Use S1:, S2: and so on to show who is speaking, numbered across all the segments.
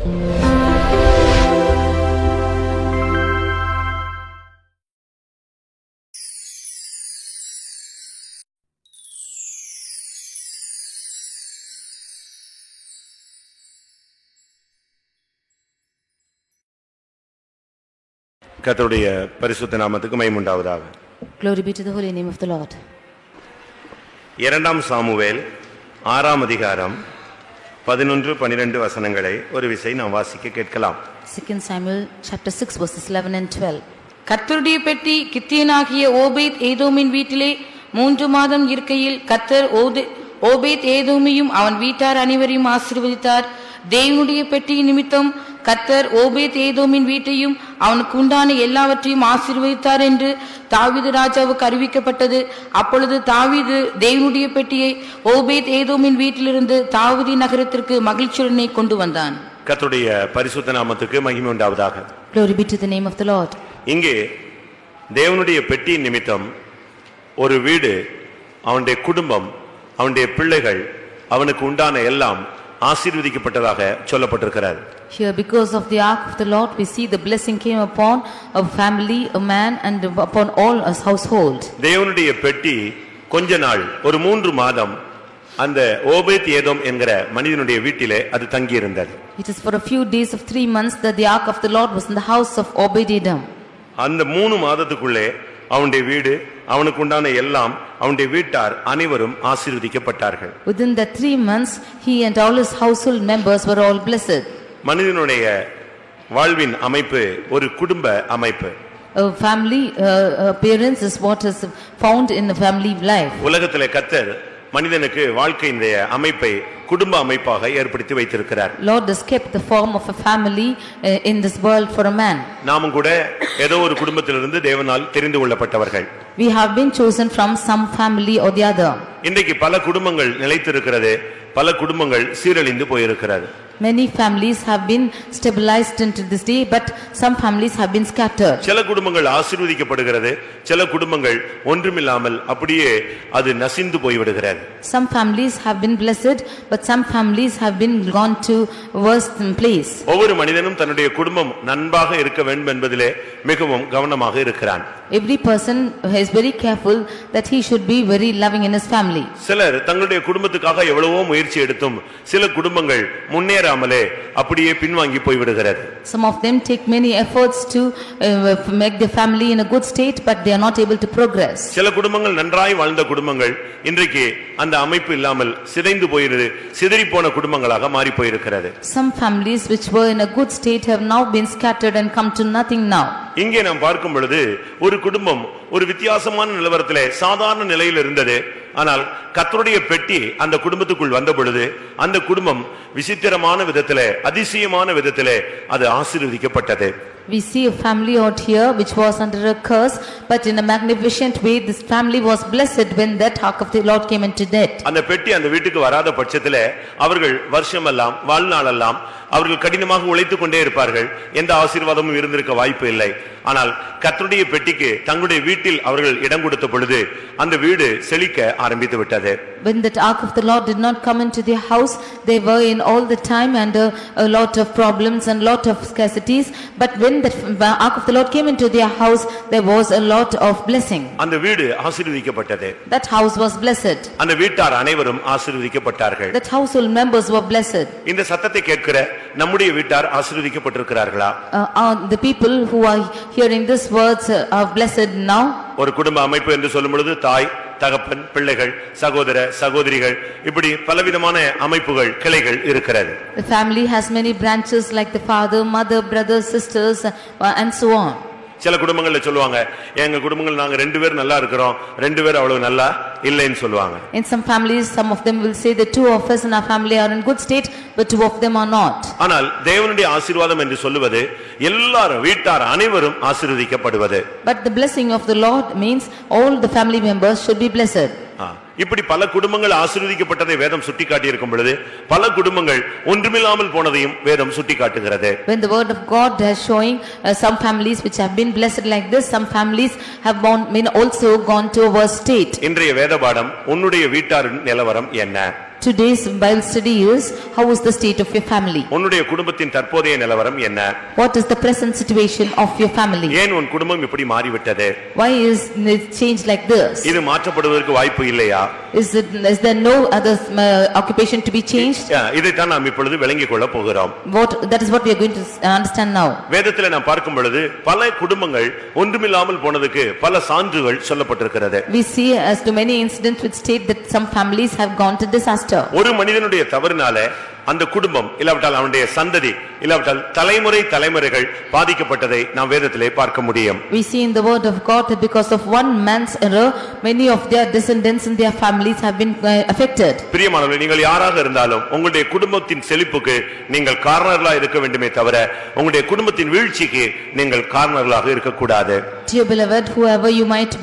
S1: கர்த்தருடைய பரிசுத்த நாமத்துக்கு மகிமை உண்டாவதாக.
S2: Glory be to the holy name of the Lord.
S1: 2 Samuel 6ஆம் அதிகாரம் 11-12 வசனங்களை ஒரு விசை நாம் வாசிக்க கேட்கலாம்.
S2: 2 Samuel chapter 6 verses 11 and 12.
S3: கர்த்தருடைய பெட்டி கித்தியனாகிய ஓபேத் ஏதோமின் வீட்டிலே 3 மாதம் இருக்கையில் கர்த்தர் ஓபேத் ஏதோமையும் அவன் வீட்டார் அனைவரையும் ஆசீர்வதித்தார். தேவனுடைய பெட்டி நிமித்தம் கர்த்தர் ஓபேத் ஏதோமின் வீட்டையும் அவனுக்கு உண்டான எல்லாவற்றையும் ஆசீர்வதித்தார் என்று தாவீது ராஜாவுக்கு அறிவிக்கப்பட்டது. அப்பொழுது தாவீது தேவனுடைய பெட்டியை ஓபேத் ஏதோமின் வீட்டிலிருந்து தாவீது நகரத்திற்கு மகிழ்ச்சியுடனே கொண்டு வந்தான்.
S1: கர்த்தருடைய பரிசுத்த நாமத்துக்கு மகிமை உண்டாவதாக.
S2: Glory be to the name of the Lord.
S1: இங்கே தேவனுடைய பெட்டி நிமித்தம் ஒரு வீடு, அவனுடைய குடும்பம், அவனுடைய பிள்ளைகள், அவனுக்கு உண்டான எல்லாம் ஆசீர்வதிக்கப்பட்டதாக சொல்லப்பட்டிருக்கிறது.
S2: Here, because of the ark of the Lord, we see the blessing came upon a family, a man, and upon all his household.
S1: தேவனுடைய பெட்டி கொஞ்ச நாள், ஒரு 3 மாதம் அந்த ஓபேத் ஏதோம் என்கிற மனிதனுடைய வீட்டிலே அது தங்கி இருந்தது.
S2: It is for a few days of 3 months that the ark of the Lord was in the house of Obed-Edom.
S1: அந்த 3 மாதத்துக்குள்ளே அவனுடைய வீடு, அவனுக்கு உண்டான எல்லாம், அவனுடைய வீட்டார் அனைவரும் ஆசீர்வதிக்கப்பட்டார்கள்.
S2: Within the 3 months, he and all his household members were all blessed.
S1: மனிதனுடைய வாழ்வின் அமைப்பு ஒரு குடும்ப அமைப்பு.
S2: A family appearance is what is found in the family life.
S1: உலகத்திலே கர்த்தர் மனிதனுக்கு வாழ்க்கையினுடைய அமைப்பை குடும்ப அமைப்பாக ஏற்படுத்தி வைத்திருக்கிறார்.
S2: Lord has kept the form of a family in this world for a man.
S1: நாமும் கூட ஏதோ ஒரு குடும்பத்திலிருந்து தேவனால் தெரிந்து கொள்ளப்பட்டவர்கள்.
S2: We have been chosen from some family or the other.
S1: இன்றைக்கு பல குடும்பங்கள் நிலைத்திருக்கிறது, பல குடும்பங்கள் சீரழிந்து போயிருக்கிறது.
S2: Many families have been stabilized into this day, but some families have been scattered.
S1: சில குடும்பங்கள் ஆசீர்வதிக்கப்படுகிறது, சில குடும்பங்கள் ஒன்றுமில்லாமல் அப்படியே அது நசிந்து போய்விடுகிறது.
S2: Some families have been blessed, but some families have been gone to worse place.
S1: ஒவ்வொரு மனிதனும் தன்னுடைய குடும்பம் நன்றாக இருக்க வேண்டும் என்பதிலே மிகவும் கவனமாக இருக்கிறான்.
S2: Every person is very careful that he should be very loving in his family.
S1: சிலர் தங்களுடைய குடும்பத்துக்காக எவ்வளவோ முயற்சி எடுத்தும் சில குடும்பங்கள் முன்னேறாமலே அப்படியே பின்வாங்கி போய்விடுகிறது.
S2: Some of them take many efforts to make the family in a good state, but they are not able to progress.
S1: சில குடும்பங்கள் நன்றாய் வாழ்ந்த குடும்பங்கள் இன்றைக்கு அந்த அமைப்பு இல்லாமல் சிதைந்து போயிரு, சிதறி போன குடும்பங்களாக மாறி போயிருக்கிறது.
S2: Some families which were in a good state have now been scattered and come to nothing now.
S1: இங்கே நாம் பார்க்கும் பொழுது ஒரு குடும்பம் ஒரு வித்தியாசமான நிலவரத்திலே சாதாரண நிலையில் இருந்தது. ஆனால் கர்த்தருடைய பெட்டி அந்த குடும்பத்துக்குள் வந்த பொழுது அந்த குடும்பம் விசித்திரமான விதத்திலே, அதிசயமான விதத்திலே அது ஆசீர்வதிக்கப்பட்டது.
S2: We see a family out here which was under a curse, but in a magnificent way this family was blessed when that ark of the Lord came into death.
S1: அந்த பெட்டி அந்த வீட்டுக்கு வராத பட்சத்திலே அவர்கள் வருஷமெல்லாம் வாழ்நாளெல்லாம் அவர்கள் கடினமாக உழைத்துக் கொண்டே இருப்பார்கள். எந்த ஆசீர்வாதமும் இருந்திருக்க வாய்ப்பு இல்லை. ஆனால் கர்த்தருடைய பெட்டிக்கு தங்களுடைய வீட்டில் அவர்கள் இடம் கொடுத்த பொழுது அந்த வீடு செழிக்க ஆரம்பித்து விட்டது.
S2: When that ark of the Lord did not come into their house, they were in all the time under a lot of problems and lot of scarcities, but when that ark of the Lord came into their house, there was a lot of blessing.
S1: அந்த வீடு ஆசீர்வதிக்கப்பட்டது.
S2: That house was blessed.
S1: அந்த வீட்டார் அனைவரும் ஆசீர்வதிக்கப்பட்டார்கள்.
S2: That household members were blessed.
S1: இந்த சத்தத்தை கேட்கிற நம்முடைய வீட்டார் ஆசீர்வதிக்கப்பட்டிருக்கிறார்களா?
S2: The people who are hearing these words are blessed now.
S1: ஒரு குடும்ப அமைப்பு என்று சொல்லும் பொழுது தாய், தகப்பன், பிள்ளைகள், சகோதர சகோதரிகள், இப்படி பலவிதமான அமைப்புகள், கிளைகள் இருக்கிறது.
S2: The family has many branches like the father, mother, brothers, sisters and so on.
S1: சில குடும்பங்கள்ல சொல்லுவாங்க, எங்க குடும்பங்கள் நாங்க 2 பேர் நல்லா இருக்கிறோம், 2 பேர் அவ்வளவு நல்லா இல்லைன்னு சொல்லுவாங்க.
S2: In some families, some of them will say the 2 of us in our family are in good state, but 2 of them are not.
S1: ஆனால் தேவனுடைய ஆசீர்வாதம் என்று சொல்லுவது எல்லாரும் வீட்டார் அனைவரும் ஆசீர்வதிக்கப்படுவது.
S2: But the blessing of the Lord means all the family members should be blessed.
S1: இப்படி பல குடும்பங்கள் ஆசீர்வதிக்கப்பட்டதை வேதம் சுட்டிக்காட்டி இருக்கும் பொழுது பல குடும்பங்கள் ஒன்றுமில்லாமல் போனதையும் வேதம் சுட்டிக்காட்டுகிறது.
S2: When the word of God is showing some families which have been blessed like this, some families have been also gone to a worse state.
S1: இன்றைய வேத பாடம் உன்னுடைய வீட்டாரின் நிலவரம் என்ன?
S2: Today's Bible study is, how is the state of your family?
S1: உன்னுடைய குடும்பத்தின் தற்போதைய நிலவரம் என்ன?
S2: What is the present situation of your family?
S1: ஏன் உன் குடும்பம் இப்படி மாறிவிட்டது?
S2: Why is it changed like this?
S1: இது மாற்றப்படுவதற்கு வாய்ப்பு இல்லையா?
S2: Is there no other occupation to be changed?
S1: இதைத்தான் நாம் இப்பொழுது விளங்கிக் கொள்ள போகிறோம்.
S2: That is what we are going to understand now.
S1: வேதத்திலே நாம் பார்க்கும் பொழுது பல குடும்பங்கள் ஒன்றுமில்லாமல் போனதுக்கு பல சான்றுகள் சொல்லப்பட்டிருக்கிறது.
S2: We see as to many incidents which state that some families have gone to disaster.
S1: ஒரு மனிதனுடைய தவறினால அந்த குடும்பம் இல்லாவிட்டால் அவனுடைய சந்ததி இல்லாவிட்டால் தலைமுறைகள் பாதிக்கப்பட்டதை நாம் வேதத்திலே பார்க்க முடியும்.
S2: We see in the word of God that because of one man's error, many of their descendants and their families have been affected.
S1: பிரியமானவர்களே, நீங்கள் யாராக இருந்தாலும் உங்களுடைய குடும்பத்தின் செழிப்புக்கு நீங்கள் காரணர்களாக இருக்க வேண்டுமே தவிர உங்களுடைய குடும்பத்தின் வீழ்ச்சிக்கு நீங்கள் காரணர்களாக இருக்கக்கூடாது.
S2: Dear beloved, whoever you might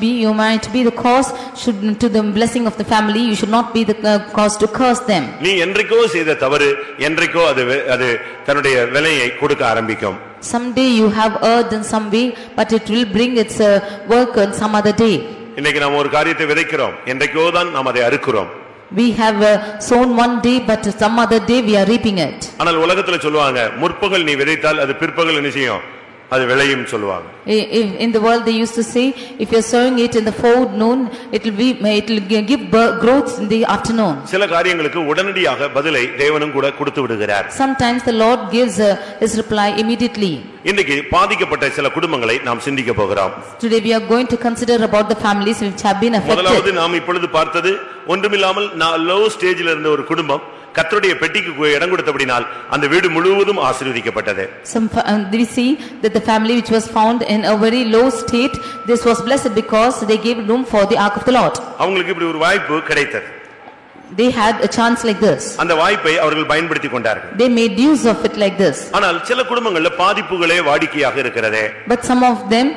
S2: be the cause to the blessing of the family. You should not be the cause to curse them.
S1: நீ என்றைக்கோ செய்த தவறு என்றைக்கோ அது தன்னுடைய விலையை கொடுக்க ஆரம்பிக்கும்.
S2: Someday you have erred in some way, but it will bring its work on some other day.
S1: இன்னைக்கு நாம் ஒரு காரியத்தை விதைக்கிறோம், என்றைக்கோ தான் நாம் அதை அறுக்கிறோம்.
S2: We have sown one day, but some other day we are reaping it.
S1: ஆனால் உலகத்துல சொல்லுவாங்க, முற்பகல் நீ விதைத்தால் அது பிற்பகல் என்ன செய்யும், அது விளையும் சொல்லுவாங்க.
S2: In the world they used to say, if you are sowing it in the forenoon, it will give growth in the afternoon.
S1: சில காரியங்களுக்கு உடனடியாக பதிலை தேவனும் கூட கொடுத்து விடுகிறார்.
S2: Sometimes the Lord gives his reply immediately.
S1: இன்னைக்கு பாதிக்கப்பட்ட சில குடும்பங்களை நாம் சிந்திக்க போகிறோம்.
S2: Today we are going to consider about the families which have been affected.
S1: முதலாவது நாம் இப்பொழுது பார்த்தது ஒன்றுமில்லாமல் லோ ஸ்டேஜில் இருந்த ஒரு குடும்பம் கர்த்தருடைய பெட்டிக்கு இடம் கொடுத்தபடினால் அந்த வீடு முழுவதும் ஆசீர்வதிக்கப்பட்டது.
S2: We see that the family which was found in a very low state, this was blessed because they gave room for the ark of the Lord.
S1: அவங்களுக்கு இப்படி ஒரு வாய்ப்பு கிடைத்தது.
S2: They had a chance like this.
S1: அந்த வாய்ப்பை அவர்கள் பயன்படுத்திக் கொண்டார்கள்.
S2: They made use of it like this.
S1: ஆனால் சில குடும்பங்கள்ல பாதிப்புகளே வாடிக்கையாக இருக்கிறது.
S2: But some of them,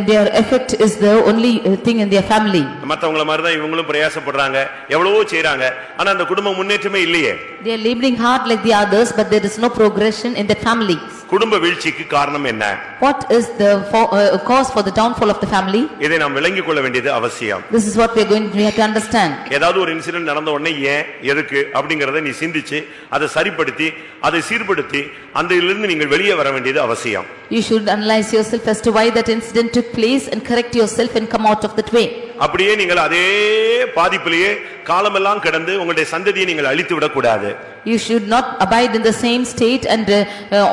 S2: their effect is the only thing in their family.
S1: மத்தவங்கள மாதிரி தான் இவங்களும் பிரயாசப்படுறாங்க, எவ்வளவோ செய்றாங்க, ஆனா அந்த குடும்பம் முன்னேற்றமே இல்லையே.
S2: They are laboring hard like the others, but there is no progression in that family.
S1: குடும்ப வீழ்ச்சிக்கு காரணம் என்ன?
S2: What is the cause for the downfall of the family?
S1: இதை நாம் விளங்கிக் கொள்ள வேண்டியது அவசியம்.
S2: This is what we have to understand.
S1: ஏதாவது ஒரு இன்சிடென்ட் நடந்த உடனே ஏன் எதுக்கு அப்படிங்கறதை நீ சிந்திச்சு அதை சரிப்படுத்தி அதை சீர்படுத்தி அதிலிருந்து நீங்கள் வெளியே வர வேண்டியது அவசியம்.
S2: You should analyze yourself as to why that incident took place and correct yourself and come out of that way.
S1: அப்படியே நீங்கள் அதே பாதிப்பிலேயே காலமெல்லாம் கடந்து உங்களுடைய சந்ததியை நீங்கள் அழித்து விட கூடாது.
S2: You should not abide in the same state and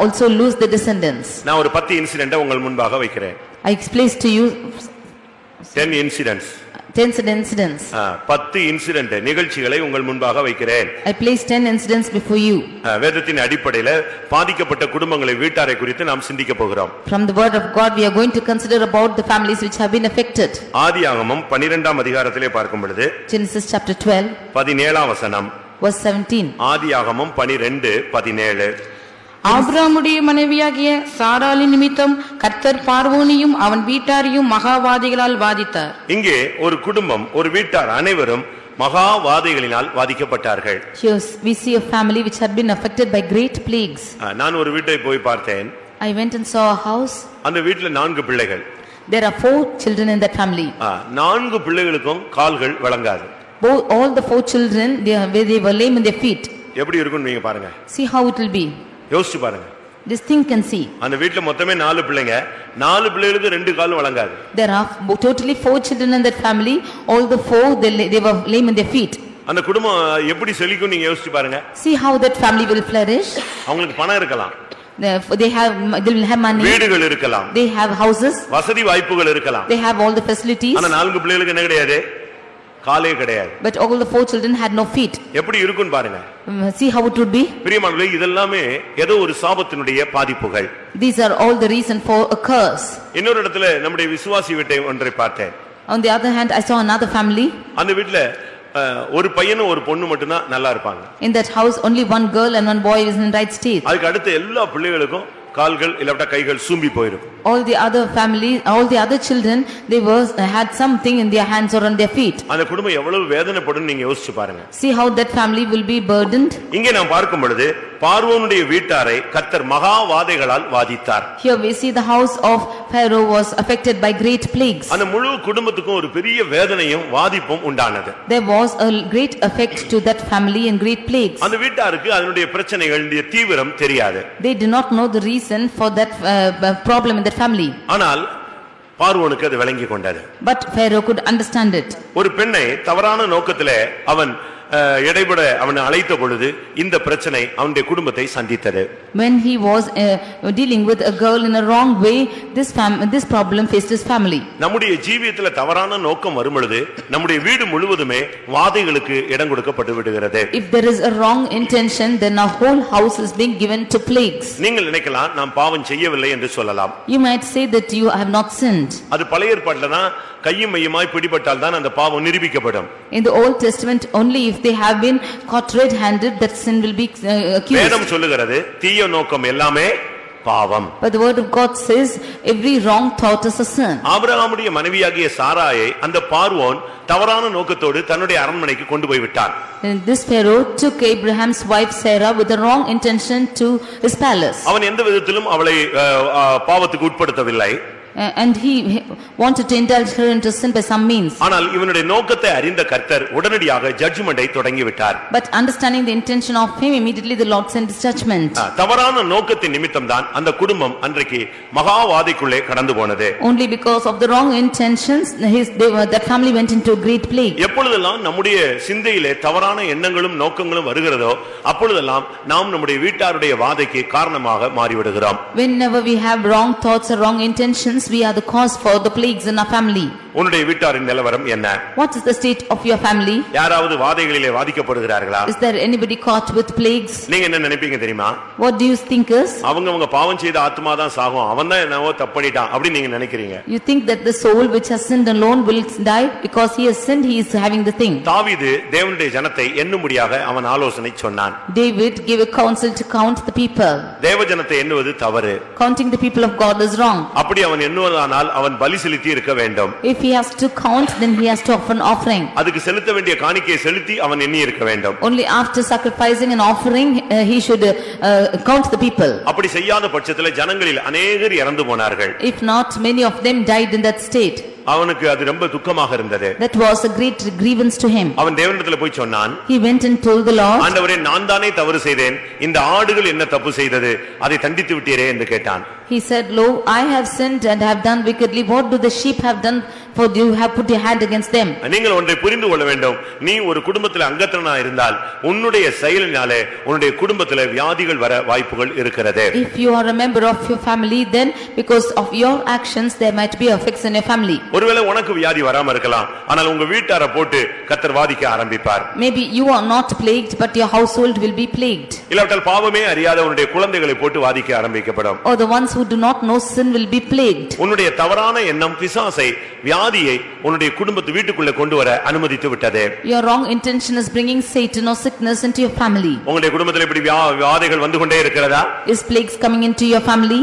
S2: also lose the descendants.
S1: நான் ஒரு 10 இன்சிடென்ட் உங்கள் முன்பாக வைக்கிறேன்.
S2: I explain to you
S1: 10 incidents.
S2: 10 incidents.
S1: 10 incident நிகழ்ச்சிகளை உங்கள் முன்பாக வைக்கிறேன்.
S2: I place 10 incidents before you.
S1: வேதத்தின் அடிப்படையில் பாதிக்கப்பட்ட குடும்பங்களை வீட்டாரை குறித்து நாம் சிந்திக்க போகிறோம்.
S2: From the word of God we are going to consider about the families which have been affected.
S1: ஆதியாகமம் 12ஆம் அதிகாரத்திலே பார்க்கும் பொழுது
S2: Genesis chapter 12
S1: 17ஆம் வசனம்
S2: verse 17.
S1: ஆதியாகமம் 12:17.
S3: ஆபிரகாமுடைய மனைவியாகிய சாராளின் நிமித்தம் கர்த்தர் பார்வோனையும் அவன் வீட்டாரையும் மகாவாதிகளால் வாதித்தார்.
S1: இங்கே ஒரு குடும்பம் ஒரு வீட்டார் அனைவரும் மகாவாதைகளினால் வாதிக்கப்பட்டார்கள்.
S2: Here we see a family which had been affected by great plagues.
S1: நான் ஒரு வீட்டை போய் பார்த்தேன்.
S2: I went and saw a house.
S1: அந்த வீட்ல 4 பிள்ளைகள்.
S2: There are 4 children in that family.
S1: 4 பிள்ளைகளுக்கும் கால்கள் வழங்காது.
S2: All the 4 children they were lame in their feet.
S1: எப்படி இருக்கும்னு நீங்க பாருங்க.
S2: See how it will be.
S1: யோசிச்சு பாருங்க.
S2: This thing can see.
S1: அந்த வீட்ல மொத்தமே 4 பிள்ளைங்க, 4 பிள்ளைகளுக்கு 2 கால் வழங்காது.
S2: There are totally 4 children in that family. All the 4 they were lame in their feet.
S1: அந்த குடும்பம் எப்படி செழிக்கும் நீங்க யோசிச்சு பாருங்க.
S2: See how that family will flourish.
S1: அவங்களுக்கு பணம் இருக்கலாம்.
S2: They will have money.
S1: வீடுகள் இருக்கலாம்.
S2: They have houses.
S1: வசதி வாய்ப்புகள் இருக்கலாம்.
S2: They have all the facilities.
S1: ஆனா 4 பிள்ளைகளுக்கு என்ன கிடையாது? காலே கிடையாது.
S2: But all the 4 children had no feet.
S1: எப்படி இருக்குன்னு பாருங்க.
S2: See how it would be.
S1: பிரியமானவர்களே, இதெல்லாமே ஏதோ ஒரு சாபத்தினுடைய பாதிப்புகள்.
S2: These are all the reason for a curse.
S1: இன்னொரு இடத்துல நம்முடைய விசுவாசி வீட்டை ஒன்றை பார்த்தேன்.
S2: On the other hand, I saw another family.
S1: அந்த வீட்ல ஒரு பையனும் ஒரு பொண்ணு மட்டும் தான் நல்லா இருப்பாங்க.
S2: In that house only one girl and one boy is in right state.
S1: அதுக்கு அடுத்து எல்லா பிள்ளைகளுக்கும் கால்கள் இல்ல கைகள் சூம்பி போயிருக்கும்.
S2: All the other families, all the other children, they had something in their hands or on their feet.
S1: அந்த குடும்பம் எவ்வளவு வேதனைப்படும் நீங்க யோசிச்சு பாருங்க.
S2: See how that family will be burdened.
S1: இங்கே நாம் பார்க்கும் பொழுது பார்வோனுடைய வீட்டாரை கர்த்தர் மகாவாதைகளால் வாதித்தார்.
S2: Here we see the house of Pharaoh was affected by great plagues.
S1: அந்த முழு குடும்பத்துக்கும் ஒரு பெரிய வேதனையும் வாதிப்பும் உண்டானது.
S2: There was a great effect to that family and great plagues.
S1: அந்த வீட்டாருக்கு அதனுடைய பிரச்சனைகளுடைய தீவிரம் தெரியாது.
S2: They do not know the reason for that problem in that family.
S1: ஆனால் பார்வோனுக்கு அது விளங்கி கொண்டது.
S2: But Pharaoh could understand it.
S1: ஒரு பெண்ணை தவறான நோக்கத்திலே அவன் இடைபட அவனை அழைத்த பொழுது இந்த பிரச்சனை அவனுடைய குடும்பத்தை சந்தித்தது.
S2: When he was dealing with a girl in a wrong way, this problem faced his family.
S1: நம்முடைய ஜீவியத்துல தவறான நோக்கம் வரும் பொழுது நம்முடைய வீடு முழுவதுமே வாதைகளுக்கு இடம் கொடுக்கப்பட்டு விடுகிறது.
S2: If there is a wrong intention, then our whole house is being given to plagues.
S1: நீங்கள் நினைக்கலாம் நாம் பாவம் செய்யவில்லை என்று சொல்லலாம்.
S2: You might say that you have not sinned.
S1: அது பழைய ஏற்பாட்டிலனா கையும் மையுமாய் பிடிபட்டால் தான் அந்த பாவம் நிரூபிக்கப்படும்.
S2: In the Old Testament, only if they have been caught red-handed, that sin will be accused.
S1: வேதம் சொல்லுகிறது தீய நோக்கம் எல்லாமே பாவம்.
S2: But the word of God says every wrong thought is a sin.
S1: ஆபிரகாமுடைய மனைவியாகிய சாராயை அந்த பார்வோன் தவறான நோக்கத்தோடு தன்னுடைய அரண்மனைக்கு கொண்டு போய் விட்டான்.
S2: This Pharaoh took Abraham's wife Sarah with the wrong intention to his palace.
S1: அவன் எந்த விதத்திலும் அவளை பாவத்துக்கு உட்படுத்தவில்லை.
S2: And he wanted to indulge her into sin by some means.
S1: ஆனால் இவனுடைய நோக்கத்தை அறிந்த கர்த்தர் உடனடியாக ஜட்ஜ்மென்ட்டை தொடங்கி விட்டார்.
S2: But understanding the intention of him, immediately the Lord sent his judgment.
S1: தவறான நோக்கத்தின் நிமித்தம் தான் அந்த குடும்பம் அன்றைக்கு மகாவாதைக்குள்ளே கடந்து போனது.
S2: Only because of the wrong intentions, that family went into a great plague.
S1: எப்பொழுதெல்லாம் நம்முடைய சிந்தையிலே தவறான எண்ணங்களும் நோக்கங்களும் வருகிறதோ அப்பொழுதெல்லாம் நாம் நம்முடைய வீட்டாருடைய வாதைக்கு காரணமாக மாறிவிடுகிறோம்.
S2: Whenever we have wrong thoughts or wrong intentions, we are the cause for the plagues in our family.
S1: உன்னுடைய வீட்டாரின் நிலவரம் என்ன?
S2: What is the state of your family?
S1: யாராவது வாதைகளிலே வாதிக்கப்படுகிறார்களா?
S2: Is there anybody caught with plagues?
S1: நீங்க என்ன நினைப்பீங்க தெரியுமா?
S2: What do you think is?
S1: அவங்க பாவம் செய்த ஆத்மா தான் சாகும், அவன் தான் என்னவோ தப்பு பண்ணிட்டான் அப்படி நீங்க நினைக்கிறீங்க.
S2: You think that the soul which has sinned alone will die because he has sinned, he is having the thing.
S1: தாவீது தேவனுடைய ஜனத்தை எண்ணும்படியாக அவன் ஆலோசனை சொன்னான்.
S2: David gave a counsel to count the people.
S1: தேவ ஜனத்தை எண்ணுவது தவறு.
S2: Counting the people of God is wrong.
S1: அப்படி அவன் எண்ணுவதானால் அவன் பலி செலுத்தி இருக்க வேண்டும்.
S2: If he has to count, then he has to offer an offering.
S1: அதுக்கு செலுத்த வேண்டிய காணிக்கையை செலுத்தி அவன் எண்ணி இருக்க வேண்டும்.
S2: Only after sacrificing an offering he should count the people.
S1: அப்படி செய்யாத பட்சத்தில் ஜனங்களில் अनेகர் இறந்து போனார்கள்.
S2: If not, many of them died in that state.
S1: அவனுக்கு அது ரொம்ப துக்கமாக இருந்தது.
S2: That was a great grievance to him.
S1: அவன் தேவனிடத்தில் போய் சொன்னான்.
S2: He went and told the Lord,
S1: ஆண்டவரே நான் தானே தவறு செய்தேன், இந்த ஆடுகள் என்ன தப்பு செய்தது, அதை தண்டித்து விட்டீரே என்று கேட்டான்.
S2: He said, Lo, I have sinned and have done wickedly. What do the sheep have done, for you have put your hand against them?
S1: நீங்கள் ஒன்றை புரிந்து கொள்ள வேண்டும். நீ ஒரு குடும்பத்தில் அங்கத்தவனா இருந்தால் உன்னுடைய செயலினாலே உன்னுடைய குடும்பத்தில் வியாதிகள் வர வாய்ப்புகள் இருக்கிறது.
S2: If you are a member of your family, then because of your actions there might be effects in your family.
S1: ஒருவேளை உனக்கு வியாதி வராம இருக்கலாம், ஆனால் உங்க வீட்டாரை போட்டு கர்த்தர் வாதிக்க ஆரம்பிப்பார்.
S2: Maybe you are not plagued, but your household will be plagued.
S1: இல்லாவிட்டால் பாவமே அறியாத உன்னுடைய குழந்தைகளை போட்டு வாதிக்க ஆரம்பிக்கப்படும்.
S2: Or the ones who do not know sin will be plagued.
S1: உன்னுடைய தவறான எண்ணம் பிசாசை வியாதியை உன்னுடைய குடும்பத்து வீட்டுக்குள்ளே கொண்டு வர அனுமதித்து விட்டது.
S2: Your wrong intention is bringing Satan or sickness into your family.
S1: உங்களுடைய குடும்பத்தில் இப்படி வாதைகள் வந்து கொண்டே இருக்கிறதா?
S2: Is plagues coming into your family?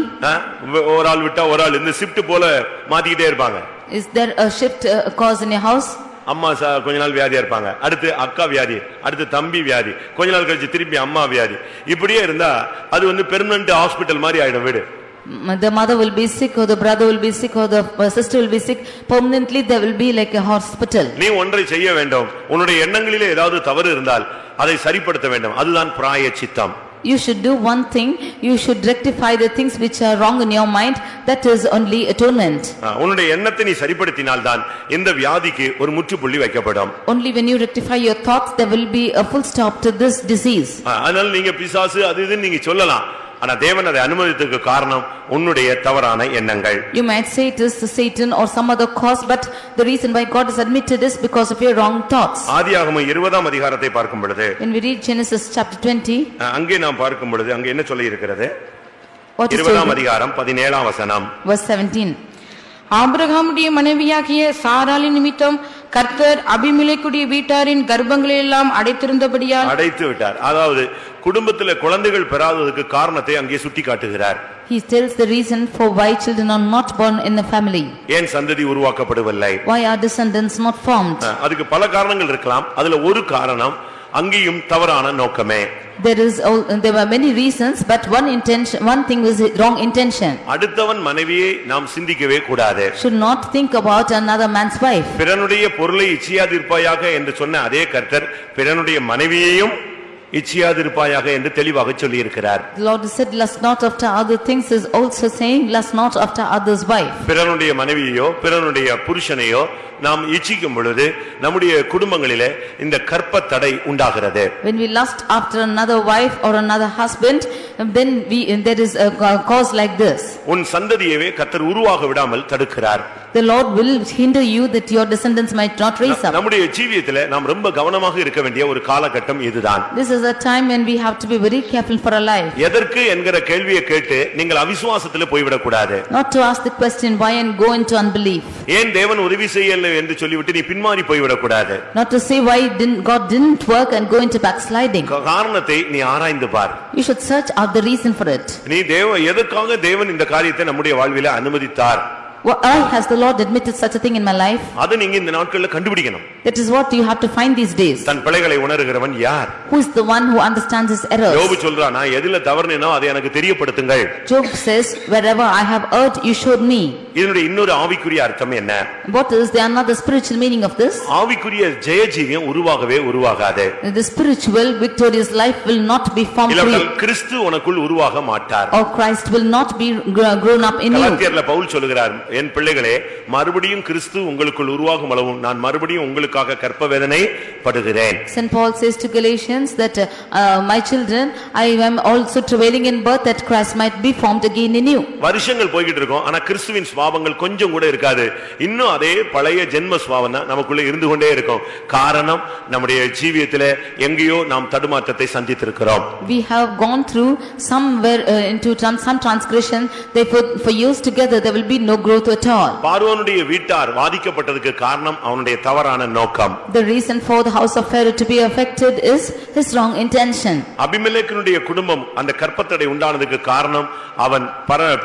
S1: ஒரு ஆள் விட்டா ஒரு ஆள் இந்த ஷிஃப்ட் போல மாத்திக்கிட்டே இருப்பாங்க.
S2: Is there a shift cause in your house?
S1: அம்மா கொஞ்ச நாள் வியாதியா இருப்பாங்க, அடுத்து அக்கா வியாதி, அடுத்து தம்பி வியாதி, கொஞ்ச நாள் கழிச்சு திருப்பி அம்மா வியாதி. இப்படியே இருந்தா அது வந்து பெர்மனன்ட் ஹாஸ்பிடல் மாதிரி ஆயிடும் வீடு.
S2: The mother will be sick, or the brother will be sick, or the sister will be sick. Permanently there will be like a hospital.
S1: நீ ஒன்றை செய்ய வேண்டும். உன்னுடைய எண்ணங்களிலே ஏதாவது தவறு இருந்தால் அதை சரிப்படுத்த வேண்டும். அதுதான் பிராயச்சித்தம்.
S2: You should do one thing. You should rectify the things which are wrong in your mind. That is only atonement.
S1: உன்னுடைய எண்ணத்தை நீ சரிப்படுத்தினால் தான் இந்த வியாதிக்கு ஒரு முற்றுப்புள்ளி வைக்கப்படும்.
S2: Only when you rectify your thoughts, there will be a full stop to this disease.
S1: அதனால நீங்க பிசாசு அது இது நீங்க சொல்லலாம், ஆனா தேவன் அதை அனுமதித்ததுக்கு காரணம் உன்னுடைய தவறான எண்ணங்கள்.
S2: You might say it is Satan or some other cause, but the reason why God has admitted is because of your wrong thoughts.
S1: ஆதியாகமம் 20ஆம் அதிகாரத்தை பார்க்கும் பொழுது,
S2: when we read Genesis chapter 20,
S1: அங்கே நாம் பார்க்கும் பொழுது அங்கே என்ன சொல்லி இருக்கிறது?
S2: what is
S1: 20ஆம் அதிகாரம் 17ஆம் வசனம்,
S2: verse 17.
S3: ஆபிரகாமுடைய மனைவியாகிய சாராளின் நிமித்தம் கர்த்தர் அபிமெலேக்குடைய வீட்டாரின் கர்ப்பங்களை எல்லாம் அடைத்திருந்தபடியால்
S1: அடைத்து விட்டார். அதாவது குடும்பத்தில் குழந்தைகள் பெறாததுக்கு காரணத்தை அங்கே சுட்டி காட்டுகிறார்.
S2: He tells the reason for why children are not born in the family.
S1: ஏன் சந்ததி உருவாக்கப்படவில்லை?
S2: Why are descendants not formed?
S1: அதுக்கு பல காரணங்கள் இருக்கலாம். அதுல ஒரு காரணம் அங்கேயும் தவறான நோக்கமே.
S2: There were many reasons, but one thing was wrong intention.
S1: அடுத்தவன் மனைவியை நாம் சிந்திக்கவே கூடாது.
S2: Should not think about another man's wife.
S1: பிறனுடைய பொருளை இச்சியாதிருப்பாயாக என்று சொன்ன அதே கர்த்தர் பிறனுடைய மனைவியையும் இச்சியாதிருப்பாயாக என்று தெளிவாக சொல்லி இருக்கிறார்.
S2: The Lord said, lust not after other things, is also saying, lust not after other's wife.
S1: பிறனுடைய மனைவியோ பிறனுடைய புருஷனையோ நாம் இச்சிக்கும் பொழுது நம்முடைய குடும்பங்களிலே இந்த கற்ப தடை உண்டாகிறது.
S2: When we lust after another wife or another husband, then there is a cause like this.
S1: உன் சந்ததியவே கர்த்தர் உருவாக விடாமல் தடுக்கிறார்.
S2: The Lord will hinder you that your descendants might not raise up.
S1: நம்முடைய ஜீவியத்திலே நாம் ரொம்ப கவனமாக இருக்க வேண்டிய ஒரு காலகட்டம் இதுதான்.
S2: This is a time when we have to be very careful for our life.
S1: எதற்கு என்கிற கேள்வியை கேட்டு நீங்கள் அவிசுவாசத்திலே போய்விடக் கூடாது.
S2: Not to ask the question why and go into unbelief.
S1: ஏன் தேவன் உதவி செய்யல என்று சொல்லிவிட்டு நீ பின்மாறி போய்விடக் கூடாது.
S2: Not to say why God didn't work and go into backsliding.
S1: காரணத்தை நீ ஆராய்ந்து பார்.
S2: You should search out the reason for it.
S1: நீ எதற்காக தேவன் இந்த காரியத்தை நம்முடைய வாழ்விலே அனுமதித்தார்?
S2: Why has the Lord admitted such a thing in my life?
S1: அது நீங்க இந்த நாட்களில் கண்டுபிடிக்கணும்.
S2: That is what you have to find these days.
S1: தன் பிழைகளை உணர்கிறவன் யார்?
S2: Who is the one who understands his errors?
S1: யோபு சொல்றான், நான் எதில தவறுனேனோ அதை எனக்கு தெரியப்படுத்துங்கள்.
S2: Job says, wherever I have erred, you showed me.
S1: இதனுடைய இன்னொரு ஆவிக்குரிய அர்த்தம் என்ன?
S2: What is the another spiritual meaning of this?
S1: ஆவிக்குரிய ஜெயஜீவியம் உருவாகவே உருவாகாது.
S2: The spiritual victorious life will not be formed through you.
S1: கிறிஸ்து உனக்குள் உருவாக மாட்டார்.
S2: Or Christ will not be grown up in you.
S1: கலாத்தியர்ல Pavul சொல்கிறார், என் பிள்ளைகளே மறுபடியும் கிறிஸ்து உங்களுக்குள் உருவாகும் அளவும் நான் மறுபடியும் உங்களுக்காக கற்ப வேதனை படுகிறேன்.
S2: St. Paul says to Galatians that my children, I am also travailing in birth that Christ might be formed again in you.
S1: வருஷங்கள் போயிட்டு இருக்கோம், ஆனா கிறிஸ்துவின் சுபாவங்கள் கொஞ்சம் கூட இருக்காது. இன்னும் அதே பழைய ஜென்ம சுபாவம் தான் நமக்குள்ள இருந்து கொண்டே இருக்கும். காரணம் நம்முடைய ஜீவியத்திலே எங்கேயோ நாம் தடுமாற்றத்தை சந்தித்திருக்கிறோம்.
S2: We have gone through somewhere into some transgression. Therefore for years together there will be no growth at all.
S1: பார்வோனுடைய வீட்டார் வாதிக்கப்பட்டதுக்கு காரணம் அவனுடைய தவறான நோக்கம்.
S2: The reason for the house of Pharaoh to be affected is his wrong intention.
S1: அபிமெலேக்கினுடைய குடும்பம் அந்த கற்பத்தடை உண்டானதுக்கு காரணம் அவன்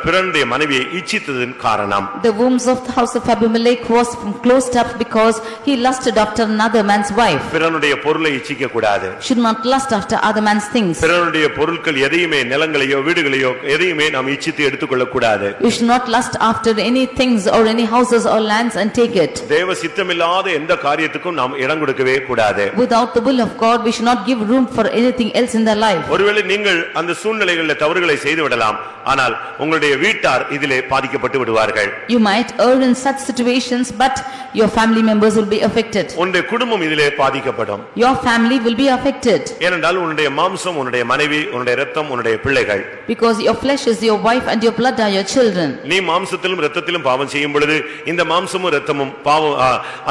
S1: பிறனுடைய மனைவியை இச்சித்ததின் காரணம்.
S2: The wombs of the house of Abimelech was closed up because he lusted after another man's wife.
S1: பிறனுடைய பொருளை இச்சிக்க கூடாது.
S2: Should not lust after other man's things.
S1: பிறனுடைய பொருட்கள் எதையுமே நிலங்களையோ வீடுகளையோ எதையுமே நாம் இச்சித்து எடுத்துக்கொள்ள கூடாது.
S2: You should not lust after any things or any houses or lands and take it.
S1: தேவ சித்தமில்லாத எந்த காரியத்துக்கும் நாம் இடம் கொடுக்கவே கூடாது.
S2: Without the will of God we should not give room for anything else in their life.
S1: ஒருவேளை நீங்கள் அந்த சூழ்நிலைகளில் தவறுகளை செய்து விடலாம், ஆனால் உங்களுடைய வீட்டார் இதிலே பாதிக்கப்பட்டு விடுவார்கள்.
S2: You might err in such situations, but your family members will be affected.
S1: உன்னுடைய குடும்பம் இதிலே பாதிக்கப்படும்.
S2: Your family will be affected.
S1: ஏனென்றால் உன்னுடைய மாம்சம், உன்னுடைய மனைவி, உன்னுடைய இரத்தம், உன்னுடைய பிள்ளைகள்.
S2: Because your flesh is your wife and your blood are your children.
S1: நீ மாம்சத்திலும் இரத்தத்திலும் பாவம் செய்யும் பொழுது இந்த மாம்சமும் இரத்தமும் பாவம்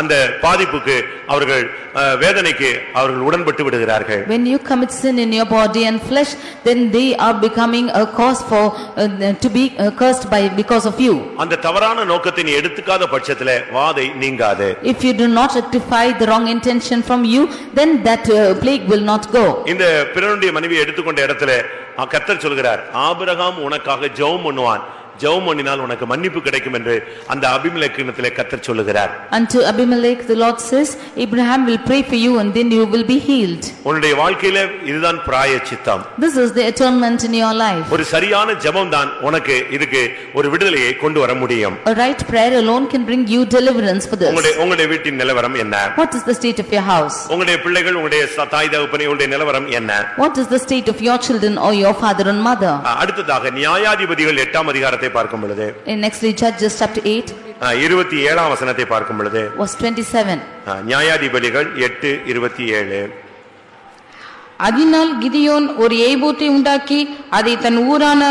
S1: அந்த பாதிப்புக்கு அவர்கள் வேதனைக்கு அவர்கள் உடன்பட்டு விடுகிறார்கள்.
S2: When you commit sin in your body and flesh, then they are becoming a cause for to be cursed by because of you.
S1: அந்த தவறான நோக்கத்தை நீ எடுத்துக்காத பட்சத்திலே வாதை நீங்காது.
S2: If you do not rectify the wrong intention from you, then that plague will not go.
S1: இந்த பிறனுடைய மனைவியை எடுத்துக்கொண்ட இடத்திலே கர்த்தர் சொல்கிறார், ஆபிரகாம் உனக்காக ஜெபம் பண்ணுவான், ஜெபம் பண்ணினால் உனக்கு மன்னிப்பு கிடைக்கும் என்று அந்த அபிமெலேக்கிடத்திலே கர்த்தர் சொல்லுகிறார்.
S2: Unto Abimelech the Lord says, Abraham will pray for you and then you will be healed.
S1: உன்னுடைய வாழ்க்கையிலே இதுதான் பிராயச்சித்தம்.
S2: This is the atonement in your life.
S1: ஒரு சரியான ஜெபம் தான் உனக்கு இதுக்கு ஒரு விடுதலையை கொண்டு வர முடியும்.
S2: A right prayer alone can bring you deliverance for this.
S1: உங்களுடைய வீட்டின் நிலவரம் என்ன?
S2: What is the state of your house?
S1: உங்களுடைய பிள்ளைகள், உங்களுடைய தாய் தகப்பனுடைய நிலவரம் என்ன?
S2: What is the state of your children or your father and mother?
S1: அடுத்ததாக நியாயாதிபதிகள் 8ஆம் அதிகாரத்தை பார்க்கும் பொழுது,
S2: In next Judges chapter 8
S1: 27ஆம் வசனத்தை பார்க்கும் பொழுது,
S2: verse 27.
S1: நியாயாதிபதிகள் 8:27.
S3: அதனால் கிதியோன் ஒரு ஏபோத்தை உண்டாக்கி அதை தன் ஊரான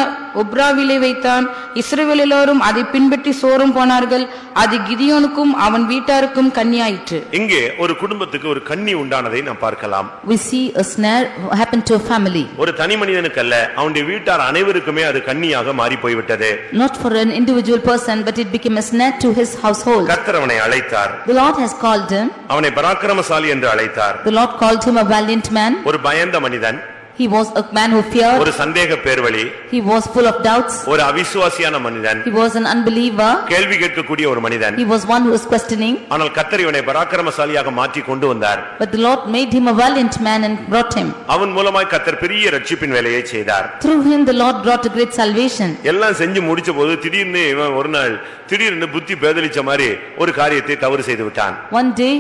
S3: ஒப்ராவிலே வைத்தான். இஸ்ரவேல் எல்லோரும் அதை பின்பற்றி சோரம் போனார்கள். அது கிதியோனுக்கும் அவன் வீட்டாருக்கும் கன்னியாயிற்று.
S1: இங்கே ஒரு குடும்பத்துக்கு ஒரு கன்னி உண்டானதை நாம் பார்க்கலாம்.
S2: We see a snare happen to a family.
S1: ஒரு தனி மனிதனுக்கு அல்ல, அவனுடைய வீட்டார் அனைவருக்குமே அது கன்னியாக மாறி போய்விட்டது.
S2: Not for an individual person, but it became a snare to his household.
S1: கர்த்தர் அவனை அழைத்தார்.
S2: The Lord has called him.
S1: அவனை பராக்கிரமசாலி என்று அழைத்தார்.
S2: The Lord called him a valiant man.
S1: ஒரு பயந்த மனிதன்.
S2: He was a man who feared.
S1: ஒரு சந்தேக பேர்வழி.
S2: He was full of doubts.
S1: ஒரு அவிசுவாசியான மனிதன்.
S2: He was an unbeliever.
S1: கேள்வி கேட்கக்கூடிய ஒரு மனிதன்.
S2: He was one who was questioning.
S1: ஆனால் கர்த்தர் இவனை பராக்கிரமசாலியாக மாற்றி கொண்டு வந்தார்.
S2: But the Lord made him a valiant man and brought him.
S1: அவன் மூலமாய் கர்த்தர் பெரிய ரட்சிப்பின் வேலையை செய்தார்.
S2: Through him the Lord brought a great salvation.
S1: எல்லாம் செஞ்சு முடிச்சபோது திடீர்னு இவன் ஒரு நாள் திடீர்னு புத்தி பேதலிச்ச மாதிரி ஒரு காரியத்தை தவறு செய்து விட்டான்.
S2: One day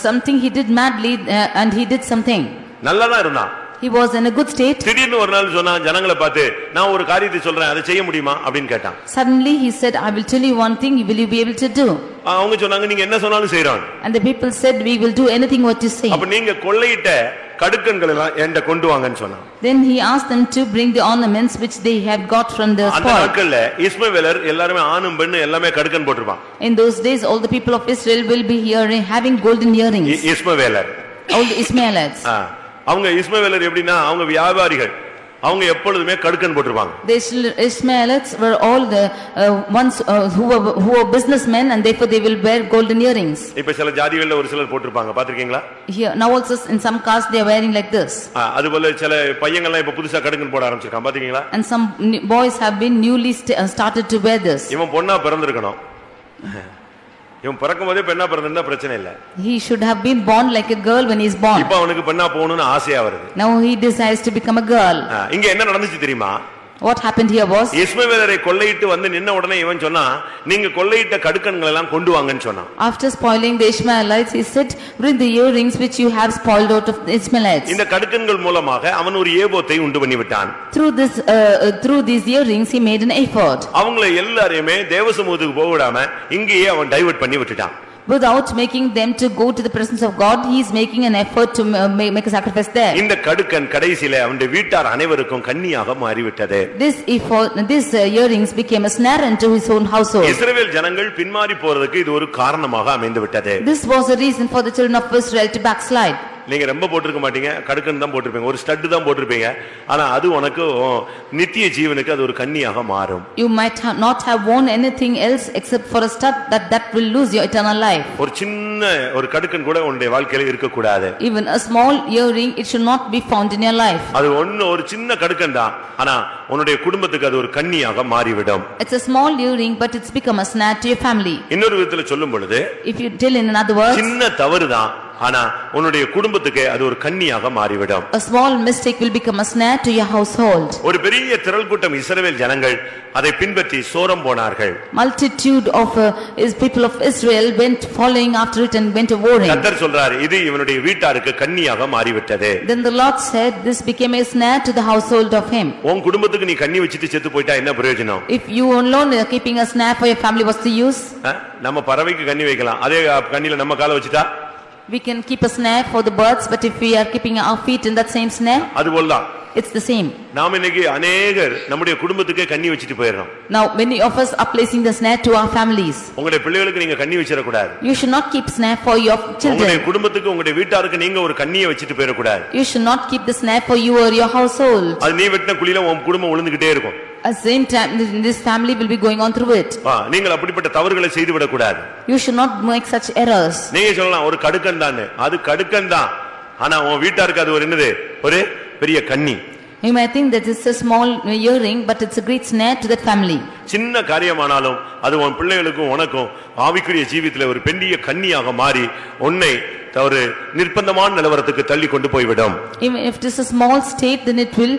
S2: something he did madly and he did something.
S1: நல்லா தான் இருந்தான்.
S2: He was in a good state.
S1: திடீர்னு ஒரு நாள் சொன்னா ஜனங்களை பார்த்து நான் ஒரு காரியத்தை சொல்றேன் அதை செய்ய முடியுமா அப்படினு கேட்டான்.
S2: Suddenly he said, I will tell you one thing, will you be able to do?
S1: அவங்க சொன்னாங்க நீங்க என்ன சொன்னாலும் செய்றோம்.
S2: And the people said, we will do anything what you say.
S1: அப்ப நீங்க கொள்ளையிட்ட கடுக்கன்கள் எல்லாம் என்கிட்ட கொண்டு வாங்கன்னு சொன்னான்.
S2: Then he asked them to bring the ornaments which they have got from the spoil.
S1: அந்த நாட்கள்ல இஸ்மவேலர் எல்லாரும் ஆணும் பெண்ணு எல்லாமே கடுக்கன் போட்டுருப்பான்.
S2: In those days all the people of Israel will be having golden earrings.
S1: இஸ்மவேலர்
S2: All the Ishmaelites.
S1: அவங்க இஸ்மவேலர் எப்படின்னா அவங்க வியாபாரிகள். அவங்க எப்பொழுதுமே கடுக்கன் போட்டுருவாங்க.
S2: The Ishmaelites were all the ones who were businessmen and therefore they will wear golden earrings.
S1: இப்ப சில ஜாதிகள்ல ஒரு சிலர் போட்டுருப்பாங்க பாத்திருக்கீங்களா?
S2: Here now also in some castes they are wearing like this.
S1: அதுபோல சில பையங்க எல்லாம் இப்ப புதுசா கடுக்கன் போட ஆரம்பிச்சிருக்காங்க பாத்திருக்கீங்களா?
S2: And some boys have been newly started to wear this.
S1: இவன் பொண்ணா பிறந்திருக்கணும். இவன் பிறக்கும்போதே பெண்ணா பிறந்திருந்தா பிரச்சனை இல்ல.
S2: He should have been born like a girl when he is born.
S1: இப்ப அவனுக்கு பெண்ணா போகணும்னு ஆசையா வருது.
S2: Now he desires to become a girl.
S1: இங்க என்ன நடந்துச்சு தெரியுமா?
S2: What happened here was,
S1: இஸ்மவேலரை கொள்ளையிட்டு வந்து நின்ன உடனே இவன் சொன்னா நீங்க கொள்ளையிட்ட கடுக்கன்கள் எல்லாம் கொண்டு வாங்கன்னு சொன்னான்.
S2: After spoiling the Ishmaelites, he said, bring the earrings which you have spoiled out of the Ishmaelites.
S1: இந்த கடுக்கன்கள் மூலமாக அவன் ஒரு ஏபோத்தை உண்டு பண்ணி விட்டான்.
S2: Through these earrings he made an effort.
S1: அவங்களை எல்லாரையுமே தேவசமூகத்துக்கு போக விடாம இங்கேயே அவன் டைவர்ட் பண்ணி விட்டுட்டான்.
S2: Without making them to go to the presence of God, he is making an effort to make a sacrifice there.
S1: இந்த கடுக்கன் கடைசியிலே அவனுடைய வீட்டார் அனைவருக்கும் கன்னியாக மாறிவிட்டது.
S2: This earrings became a snare into his own household.
S1: இஸ்ரவேல் ஜனங்கள் பின்மாறி போறதுக்கு இது ஒரு காரணமாக அமைந்து விட்டது.
S2: This was a reason for the children of Israel to backslide.
S1: நீங்க ரொம்ப போட்டுருக்க மாட்டீங்க, கடுக்கன் தான் போட்டிருப்பீங்க, ஒரு ஸ்டட் தான் போட்டிருப்பீங்க. ஆனா அது உனக்கு நித்திய ஜீவனுக்கு அது ஒரு கன்னியாக மாறும்.
S2: You might not have worn anything else except for a stud that will lose your eternal life.
S1: ஒரு சின்ன ஒரு கடுக்கன் கூட உன்னுடைய வாழ்க்கையில இருக்க கூடாது.
S2: Even a small earring, it should not be found in your life.
S1: அது ஒரு சின்ன கடுக்கன் தான், ஆனா உன்னுடைய குடும்பத்துக்கு அது ஒரு கன்னியாக மாறிவிடும்.
S2: It's a small earring but it's become a snare to your family.
S1: இன்னொரு விதத்துல சொல்லும் பொழுது,
S2: if you tell in another words,
S1: சின்ன தவறு தான், ஆனா உன்னுடைய குடும்பத்துக்கு அது ஒரு கன்னியாக மாறிவிடும்.
S2: A small mistake will become a snare to your household.
S1: ஒரு பெரிய திரள் கூட்டம் இஸ்ரவேல் ஜனங்கள் அதை பின்பற்றி சோரம் போனார்கள்.
S2: Multitude of people of Israel went following after it and went warring.
S1: கர்த்தர் சொல்றார், இது இவனுடைய வீட்டாருக்கு கன்னியாக மாறிவிட்டது.
S2: Then the Lord said, this became a snare to the household of him.
S1: உன் குடும்பத்துக்கு நீ கன்னி வச்சிட்டு செத்து போய்ட்டா என்ன பிரயோஜனம்?
S2: If you alone are keeping a snare for your family, what's the use?
S1: நம்ம பறவைக்கு கன்னி வைக்கலாம், அதே கன்னில நம்ம காலை வச்சிட்டா
S2: we can keep a snare for the birds, but if we are keeping our feet in that same snare,
S1: அதுபோலதான்
S2: it's the same.
S1: நாம் இன்னைக்கு अनेகர் நம்முடைய குடும்பத்துக்கு கன்னி வச்சிட்டு போயிரோம்.
S2: Now many of us are placing the snare to our families.
S1: உங்களுடைய பிள்ளைகளுக்கு நீங்க கன்னி வச்சிர கூடாது.
S2: You should not keep snare for your children.
S1: உங்களுடைய குடும்பத்துக்கு உங்களுடைய வீட்டாருக்கு நீங்க ஒரு கன்னியை வச்சிட்டு போயிர கூடாது.
S2: You should not keep the snare for you or your household.
S1: அது நீ வெட்டின குழியில உன் குடும்பம் விழுந்துட்டே இருக்கும்.
S2: At the same time this family will be going on through it.
S1: நீங்கள் அப்படிப்பட்ட தவறுகளை செய்து விட கூடாது.
S2: You should not make such errors.
S1: நீங்க சொல்லலாம் ஒரு கடுக்கன் தான், அது கடுக்கன் தான், ஆனா உன் வீட்டாருக்கு அது ஒரு என்னது, ஒரு பெரிய கன்னி.
S2: You might think that it's a small earring, but it's a great snare to that family.
S1: சின்ன காரியமானாலும் அது உன் பிள்ளைகளுக்கும் உனக்கும் ஆவிக்குரிய ஜீவிதத்துல ஒரு பெரிய கன்னியாக மாறி உன்னை ஒரு நிர்பந்தமான நிலவரத்துக்கு தள்ளி கொண்டு போய்விடும்.
S2: Even if it is a small state, then it will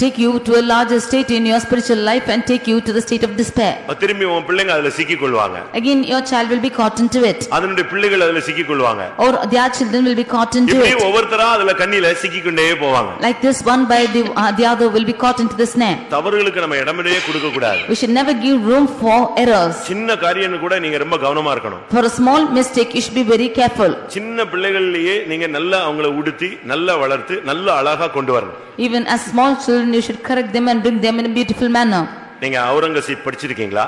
S2: take you to a larger state in your spiritual life and take you to the state of despair.
S1: திரும்பி உன் பிள்ளைங்க அதுல சிக்கிக் கொள்வாங்க.
S2: Again your child will be caught into it.
S1: அதனுடைய பிள்ளைகள் அதுல சிக்கிக் கொள்வாங்க.
S2: Or their children will be caught into it.
S1: இப்படி ஒவ்வொருத்தரா அதுல கண்ணில சிக்கிக்கொண்டே போவாங்க.
S2: Like this, one by the other will be caught into the snare.
S1: தவறுகளுக்கு நம்ம இடமே கொடுக்க கூடாது.
S2: We should never give room for errors.
S1: சின்ன காரியன்னு கூட நீங்க ரொம்ப கவனமா இருக்கணும்.
S2: For a small mistake you should be very careful.
S1: சின்ன பிள்ளைகளிலேயே நீங்க நல்லா அவங்களை உடுத்தி நல்லா வளர்த்து நல்ல அழகா கொண்டு வரணும்.
S2: Even as small children you should correct them and bring them in a beautiful manner.
S1: நீங்க அவுரங்கசீப் படிச்சிருக்கீங்களா?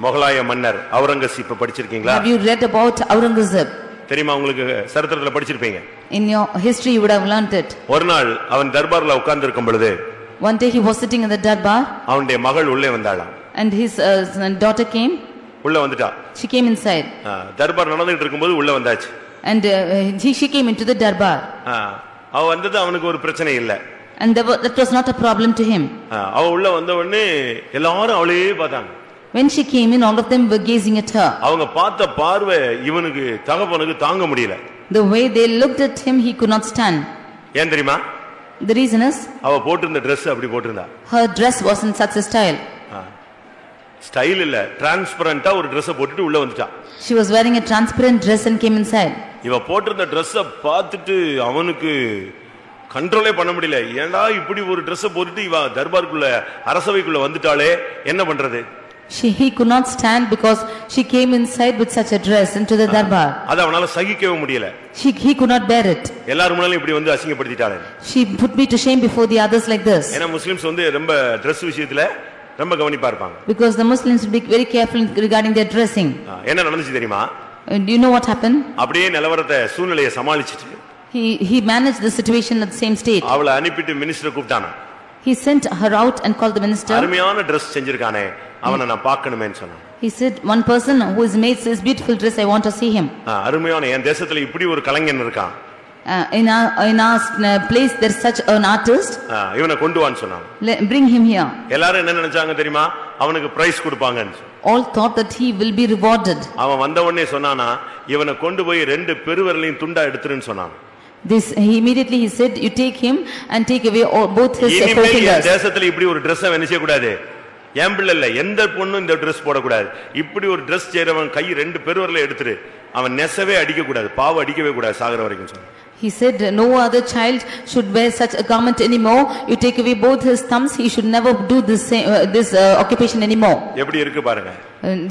S1: முகலாய மன்னர் அவுரங்கசீப் படிச்சிருக்கீங்களா?
S2: Have you read about Aurangzeb?
S1: தெரியுமா உங்களுக்கு? சரித்திரத்துல படிச்சிருப்பீங்க.
S2: In your history you would have learned it.
S1: ஒரு நாள் அவன் தர்பார்ல உட்கார்ந்து இருக்கும் பொழுது,
S2: one day he was sitting in the darbar
S1: அவனுடைய மகள் உள்ளே வந்தாளாம்.
S2: and his daughter came.
S1: உள்ள வந்துட்டா.
S2: She came inside.
S1: தர்பார் நடந்துட்டு இருக்கும்போது உள்ள வந்தாச்சு.
S2: And she came into the darbar.
S1: அவ வந்தது அவனுக்கு ஒரு பிரச்சனை இல்ல.
S2: And that was not a problem to him.
S1: அவ உள்ள வந்த உடனே எல்லாரும் அவளையே பார்த்தாங்க.
S2: When she came in, all of them were gazing at her.
S1: அவங்க பார்த்த பார்வை இவனுக்கு தகப்பனுக்கு தாங்க முடியல.
S2: The way they looked at him, he could not stand.
S1: ஏன் தெரியுமா?
S2: The reason is,
S1: அவ போட்டிருந்த Dress அப்படி போட்டிருந்தா.
S2: her dress was in such a style.
S1: Style இல்ல, டிரான்ஸ்பரண்டா ஒரு Dress போட்டுட்டு உள்ள வந்துட்டா.
S2: She was wearing a transparent dress and came inside.
S1: இவ போட்டிருந்த Dress பார்த்துட்டு அவனுக்கு கண்ட்ரோலே பண்ண முடியல. ஏண்டா இப்படி ஒரு Dress போட்டுட்டு இவ தர்பாருக்குள்ள அரசவைக்குள்ள வந்துட்டாளே, என்ன பண்றது?
S2: He could not stand because she came inside with such a dress into the darbar.
S1: அத அவனால சகிக்கவே முடியல.
S2: He could not bear it.
S1: எல்லாரும் முன்னால இப்படி வந்து அசிங்கப்படுத்திட்டாளே.
S2: She put me to shame before the others like this.
S1: ஏன்னா முஸ்லிம்ஸ் வந்து ரொம்ப Dress விஷயத்துல ரொம்ப கவனிப்பா இருப்பாங்க.
S2: Because the Muslims will be very careful regarding their dressing.
S1: என்ன நடந்துச்சு தெரியுமா?
S2: Do you know what happened?
S1: அப்படியே நிலவரத்தை சூழ்நிலையை சமாளிச்சிட்டு
S2: he managed the situation at the same state.
S1: அவளை அனுப்பிட்டு minister கூப்பிட்டானா.
S2: He sent her out and called the minister.
S1: அருமையான Dress செஞ்சிருக்கானே, அவனை நான் பார்க்கணுமேன்னு சொன்னான்.
S2: He said, one person who has made this beautiful dress, I want to see him.
S1: அருமையான, என் தேசத்துல இப்படி ஒரு கலைஞன் இருக்கான்.
S2: In our place there is such an artist.
S1: இவனை கொண்டு வான்னு சொன்னான்.
S2: Bring him here.
S1: எல்லாரும் என்ன நினைச்சாங்க தெரியுமா? அவனுக்கு பிரைஸ் கொடுப்பாங்கன்னு.
S2: All thought that he will be rewarded.
S1: அவன் வந்த உடனே சொன்னானா, இவனை கொண்டு போய் 2 பெருவிரலையும் துண்டா எடுத்துருன்னு சொன்னான்.
S2: Immediately he said, you take him and take away both his forefingers.
S1: இனிமேல் தேசத்துல இப்படி ஒரு Dress வெனிச்சே கூடாது. ஏன் பிள்ளை இல்ல, எந்த பொண்ணும் இந்த Dress போடக்கூடாது. இப்படி ஒரு Dress செய்றவன் கை 2 பெருவிரலை எடுத்துரு, அவன் நெசவே அடிக்க கூடாது, பாவ அடிக்கவே கூடாது சாகர வரைக்கும் சொன்னான்.
S2: He said, no other child should wear such a garment anymore. You take away both his thumbs, he should never do this occupation anymore.
S1: எப்படி இருக்கு பாருங்க.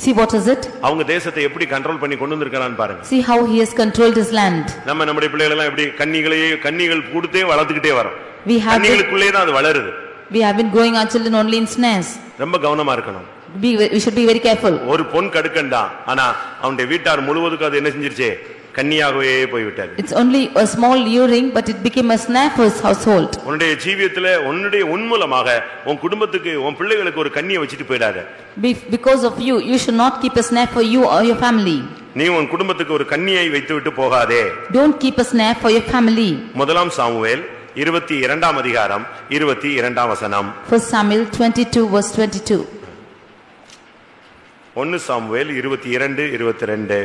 S2: See what is it?
S1: அவங்க தேசத்தை எப்படி கண்ட்ரோல் பண்ணி கொண்டு வந்திருக்கான்னு பாருங்க.
S2: See how he has controlled his land.
S1: நம்முடைய பிள்ளைகள் எல்லாம் எப்படி கன்னிகள் கூடவே வளர்த்துக்கிட்டே வரோம். கன்னிகளுக்குள்ளே தான் அது வளருது.
S2: We have been growing our children only in snares.
S1: ரொம்ப கவனமா இருக்கணும்.
S2: We should be very careful.
S1: ஒரு பொன் கடுக்கன் தான், ஆனா அவனுடைய வீட்டார் முழுவதுக்கும் அது என்ன செஞ்சிருச்சு? கன்னியாகவே போய்விட்டது.
S2: It's only a small earring, but it became a snare for his household.
S1: உன்னுடைய ஜீவியத்துல உன்னுடைய மூலமாக உன் குடும்பத்துக்கு உன் பிள்ளைகளுக்கு ஒரு கன்னியை வச்சிட்டு போயிடாத.
S2: Because of you, you should not keep a snare for you or your family.
S1: நீ உன் குடும்பத்துக்கு ஒரு கன்னியை வைத்து விட்டு போகாதே.
S2: Don't keep a snare for your family.
S1: முதலாம் சாமுவேல் 22ஆம் அதிகாரம் 22ஆம் வசனம்.
S2: 1 Samuel 22 verse 22.
S1: 1 சாமுவேல் 22:22.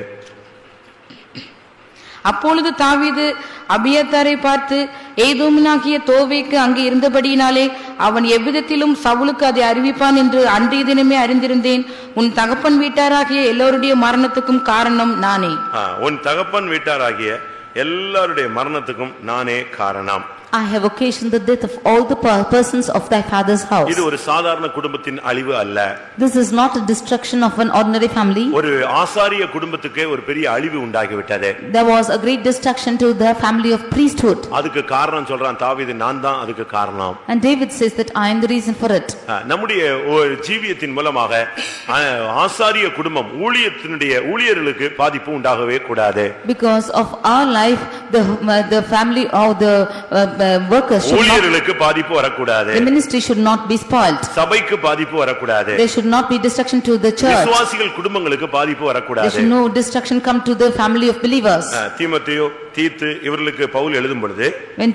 S3: அப்பொழுது தாவீது அபியத்தாரை பார்த்து, ஏதோமினாகிய தோவேக்கு அங்கே இருந்தபடியினாலே அவன் எவ்விதத்திலும் சவுலுக்கு அதை அறிவிப்பான் என்று அன்றைய தினமே அறிந்திருந்தேன். உன் தகப்பன் வீட்டாராகிய எல்லோருடைய மரணத்துக்கும் காரணம் நானே.
S1: உன் தகப்பன் வீட்டாராகிய எல்லாருடைய மரணத்துக்கும் நானே காரணம்.
S2: I have occasioned the death of all the persons of thy father's house.
S1: இது ஒரு சாதாரண குடும்பத்தின் அழிவு அல்ல.
S2: This is not a destruction of an ordinary family.
S1: ஒரு ஆசாரிய குடும்பத்துக்கே ஒரு பெரிய அழிவு உண்டாகிவிட்டது.
S2: There was a great destruction to the family of priesthood.
S1: அதுக்கு காரணம் சொல்றான் தாவீது, நான் தான் அதுக்கு காரணம்.
S2: And David says that I am the reason for it.
S1: நம்முடைய ஜீவியத்தின் மூலமாக ஆசாரிய குடும்பம் ஊழியர்களுக்கு பாதிப்பு உண்டாகவே கூடாது.
S2: Because of our life, the family or the workers should
S1: ஊழியர்களுக்கு பாதிப்பு வரக்கூடாது.
S2: The ministry should not be spoiled.
S1: சபைக்கு பாதிப்பு வரக்கூடாது.
S2: There should not be destruction to the church.
S1: விசுவாசிகள் குடும்பங்களுக்கு பாதிப்பு வரக்கூடாது.
S2: There should no destruction come to the family of believers.
S1: தீமோத்தேயு, தீத்து இவர்களுக்கு பவுல் எழுதும் பொழுது,
S2: when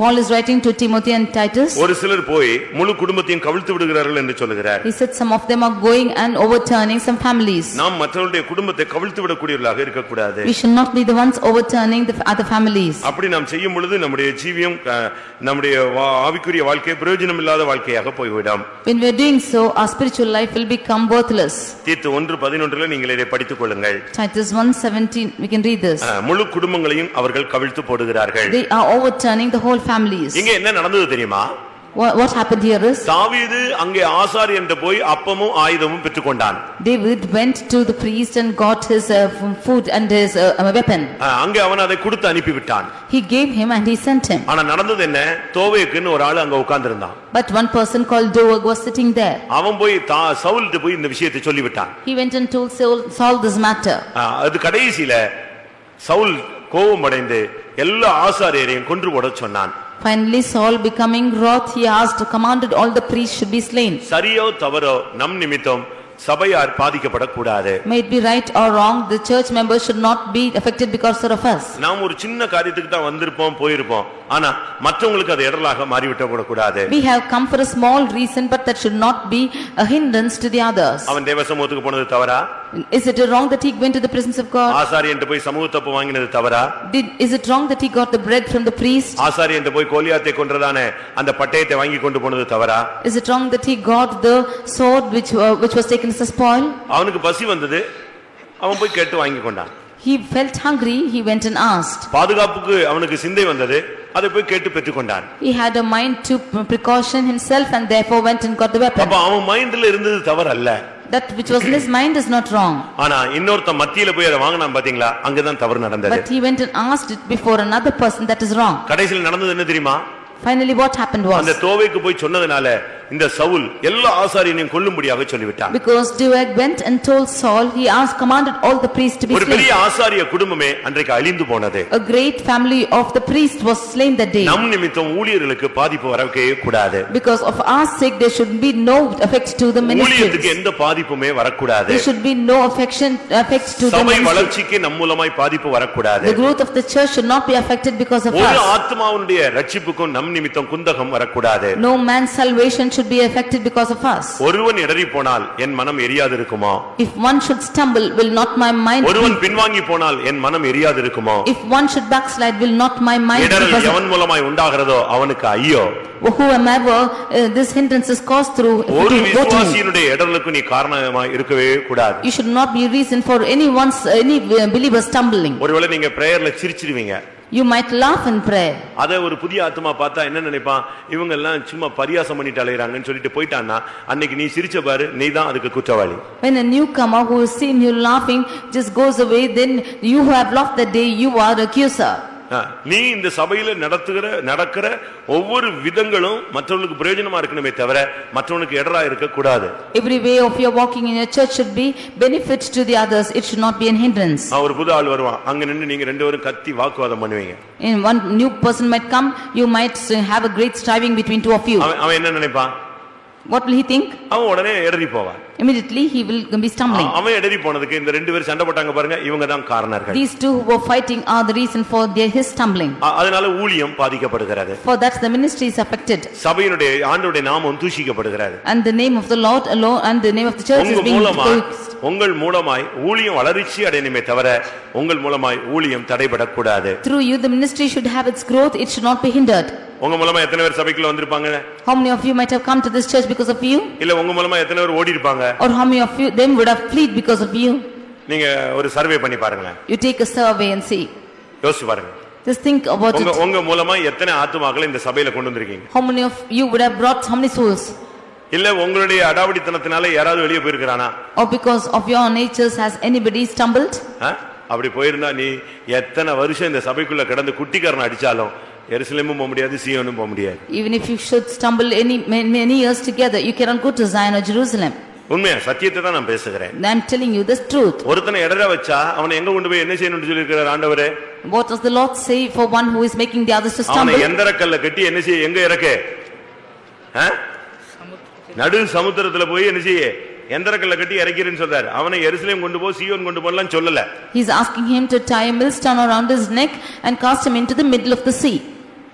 S2: Paul is writing to Timothy and Titus,
S1: ஒரு சிலர் போய் முழு குடும்பத்தையும் கவிழ்த்து விடுகிறார்கள் என்று சொல்கிறார்.
S2: he said some of them are going and overturning some families.
S1: நாம் மற்றவருடைய குடும்பத்தை கவிழ்த்து விடக்கூடியவர்களாக இருக்க கூடாது.
S2: We should not be the ones overturning the other families.
S1: அப்படி நாம் செய்யும் பொழுது நம்முடைய ஜீவியம் நம்முடைய ஆவிக்குரிய வாழ்க்கை பிரயோஜனம் இல்லாத வாழ்க்கையாக போய்விடும்.
S2: When we are doing so, our spiritual life will become worthless.
S1: தீத்து 1:11 நீங்கள் இதை படித்துக் கொள்ளுங்கள்.
S2: Titus 1:17, we can read this.
S1: முழு குடும்பங்களையும் அவர்கள் கவிழ்த்து போடுகிறார்கள்.
S2: They are overturning the whole families.
S1: இங்க என்ன நடந்தது தெரியுமா?
S2: What happened here is,
S1: தாவீது அங்கே ஆசாரியன்ட்ட போய் அப்பமும் ஆயுதமும் பெற்றுக்கொண்டான்.
S2: David went to the priest and got his food and his weapon.
S1: அங்கே அவன் அதை கொடுத்து அனுப்பி விட்டான்.
S2: He gave him and he sent him.
S1: ஆனா நடந்தது என்ன? தோவேக்குன்னு ஒரு ஆளு அங்க உட்கார்ந்திருந்தான்.
S2: But one person called Doeg was sitting there.
S1: அவன் போய் சவுல்கிட்ட போய் இந்த விஷயத்தை சொல்லி விட்டான்.
S2: He went and told Saul this matter.
S1: அது கடைசியில சவுல் கோபமடைந்து எல்லா ஆசாரியரையும் கொன்று போடச் சொன்னான்.
S2: Finally Saul, becoming wroth, he commanded all the priests should be slain.
S1: சரியோ தவறோ நம் நிமித்தம் சபையார் பாதிக்கப்படக்கூடாது.
S2: May it be right or wrong, the church members should not be affected because of us.
S1: நாம் ஒரு சின்ன காரியத்துக்கு தான் வந்திருப்போம் போயிருப்போம், ஆனா மற்றவங்களுக்கு அது இடரலாக மாறிவிட கூடாது.
S2: We have come for a small reason, but that should not be a hindrance to the others.
S1: அவன் தேவ சமூகத்துக்கு போனது தவறா?
S2: Is it wrong that he went to the presence of God?
S1: ஆசாரியன்ட்ட போய் சமூகத்தப்ப வாங்கினது தவறா?
S2: Is it wrong that he got the bread from the priest?
S1: ஆசாரியன்ட்ட போய் கோலியாத்தை கொன்றதானே அந்த பட்டயத்தை வாங்கி கொண்டு போனது தவறா?
S2: Is it wrong that he got the sword which was taken as a spoil?
S1: அவனுக்கு பசி வந்தது, அவன் போய் கேட்டு வாங்கி கொண்டான்.
S2: He felt hungry, he went and asked.
S1: பாதுகாப்புக்கு அவனுக்கு சிந்தை வந்தது, அதை போய் கேட்டு பெற்றுக்கொண்டான்.
S2: He had a mind to precaution himself and therefore went and got the weapon.
S1: அப்ப அவன் மைண்ட்ல இருந்தது தவறு அல்ல.
S2: That which was in his mind is not wrong.
S1: ஆனா இன்னொருத்த மத்தியில போய் அதை வாங்குனான் பாத்தீங்களா, அங்கதான் தவறு நடந்தது.
S2: But he went and asked it before another person, that is wrong.
S1: கடைசியில் நடந்தது என்ன தெரியுமா?
S2: Finally what happened was,
S1: அந்த தோவேக்கு போய் சொன்னதனால இந்த சவுல் எல்லா ஆசாரியனையும் கொல்லும்படியாக சொல்லிவிட்டான்.
S2: because Doeg went and told Saul, he commanded all the priests to be
S1: ஒரு
S2: slain.
S1: பெரிய ஆசாரிய குடும்பமே அன்றைக்கு அழிந்து போனது.
S2: A great family of the priest was slain that day.
S1: நம் நிமித்தம் ஊழியர்களுக்கு பாதிப்பு வரவே கூடாது.
S2: Because of our sake there should be no effect to the
S1: ஊழியத்துக்கு
S2: ministry.
S1: எந்த பாதிப்புமே வரக்கூடாது.
S2: There should be no effect to the
S1: சபை
S2: ministry.
S1: வளர்ச்சிக்கு நம் மூலமாய் பாதிப்பு வரக்கூடாது.
S2: The growth of the church should not be affected because of
S1: ஒரு
S2: us.
S1: ஆத்மாவுடைய ரட்சிப்புக்கும் நம் நிமித்தம் குந்தகம் வரக்கூடாது.
S2: No man's salvation should be affected because of us.
S1: ஒருவன் இடறி போனால் என் மனம் எரியாது இருக்குமா?
S2: If one should stumble, will not my mind
S1: ஒருவன்
S2: be?
S1: பின்வாங்கி போனால் என் மனம் எரியாது இருக்குமா?
S2: If one should backslide, will not my mind be?
S1: இடறல் எவன் மூலமாய் உண்டாகிறதோ அவனுக்கு ஐயோ.
S2: Whomever this hindrance is caused through,
S1: ஒரு விசுவாசியினுடைய இடறலுக்கு நீ காரணமாய் இருக்கவே கூடாது.
S2: you should not be reason for any believer stumbling.
S1: ஒருவேளை நீங்க பிரேயர்ல சிரிச்சிடுவீங்க.
S2: You might laugh in prayer.
S1: அத ஒரு புதிய ஆத்மா பார்த்தா என்ன நினைப்பான், இவங்க எல்லாம் சும்மா பரியாசம் பண்ணிட்டு அலையறாங்கன்னு சொல்லிட்டு போய்ட்டான்னா, அன்னைக்கு நீ சிரிச்ச பாரு, நீ தான் அதுக்கு குற்றவாளி.
S2: When a newcomer who has seen you laughing just goes away, then you who have laughed that day, you are the accuser.
S1: நீ இந்த சபையில நடக்கிற ஒவ்வொரு விதங்களும் மற்றவங்களுக்கு பிரயோஜனமா இருக்கணுமே தவிர மற்றவனுக்கு இடரா இருக்க கூடாது.
S2: Every way of your walking in your church should be benefit to the others, it should not be an hindrance.
S1: ஒரு புது ஆள் வருவான், அங்க நின்னு நீங்க ரெண்டு பேரும் கத்தி வாக்குவாதம் பண்ணுவீங்க.
S2: And one new person might come, you might have a great striving between two of you.
S1: அவன் என்ன நினைப்பான்?
S2: What will he think?
S1: அவன் உடனே இடறி போவான்.
S2: Immediately he will be stumbling.
S1: அவன் இடறி போனதுக்கு இந்த ரெண்டு பேரும் சண்டை போட்டாங்க பாருங்க, இவங்க தான் காரணர்கள்.
S2: These two who were fighting are the reason for his stumbling.
S1: அதனால ஊழியம் பாதிக்கப்படுகிறது.
S2: For that the ministry is affected.
S1: சபையினுடைய ஆண்டவருடைய நாமம் தூஷிக்கப்படுகிறது.
S2: And the name of the Lord alone and the name of the church is being
S1: உங்கள் மூலமாய் ஊழியம் வளர்ச்சி அடையணுமே தவிர உங்கள் மூலமாய் ஊழியம் தடைபடக்கூடாது.
S2: Through you the ministry should have its growth, it should not be hindered.
S1: உங்க மூலமா எத்தனை பேர் சபைக்குள்ள வந்திருப்பாங்க?
S2: How many of you might have come to this church because of you?
S1: இல்ல உங்க மூலமா எத்தனை பேர் ஓடி இருப்பாங்க?
S2: Or how many of you them would have fled because of you?
S1: நீங்க ஒரு சர்வே பண்ணி பாருங்க.
S2: You take a survey and see.
S1: யோசிச்சு பாருங்க.
S2: Just think about it.
S1: உங்க மூலமா எத்தனை ஆத்துமாக்களை இந்த சபையில கொண்டு வந்திருக்கீங்க?
S2: How many of you would have brought how many souls?
S1: இல்ல உங்களுடைய அடாவடித்தனத்தினால யாராவது வெளிய போயிருக்கானா?
S2: Or because of your natures has anybody stumbled?
S1: அப்படி போயிருந்தா நீ எத்தனை வருஷம் இந்த சபைக்குள்ள கிடந்து குட்டிக்காரன் அடிச்சாலும் எருசலேமும் போக முடியாது, சீயோனும் போக முடியாது.
S2: Even if you should stumble many years together, you cannot go to Zion or Jerusalem.
S1: உண்மையா சத்தியத்தை தான் நான் பேசுகிறேன்.
S2: I am telling you this truth.
S1: ஒருத்தனை இடற வச்சா அவனை எங்க கொண்டு போய் என்ன செய்யணும்னு சொல்லிருக்கார் ஆண்டவரே?
S2: What does the Lord say for one who is making the others to stumble?
S1: அவனை எந்தர கல்ல கட்டி என்ன செய்ய, எங்க இறக்க? நடு சமுத்திரத்துல போய் என்ன செய்ய, எந்தர கல்ல கட்டி இறக்கிறேன்னு சொல்றாரு. அவனை எருசலேம் கொண்டு போ, சீயோன் கொண்டு போலாம் சொல்லல.
S2: He is asking him to tie a millstone around his neck and cast him into the middle of the sea.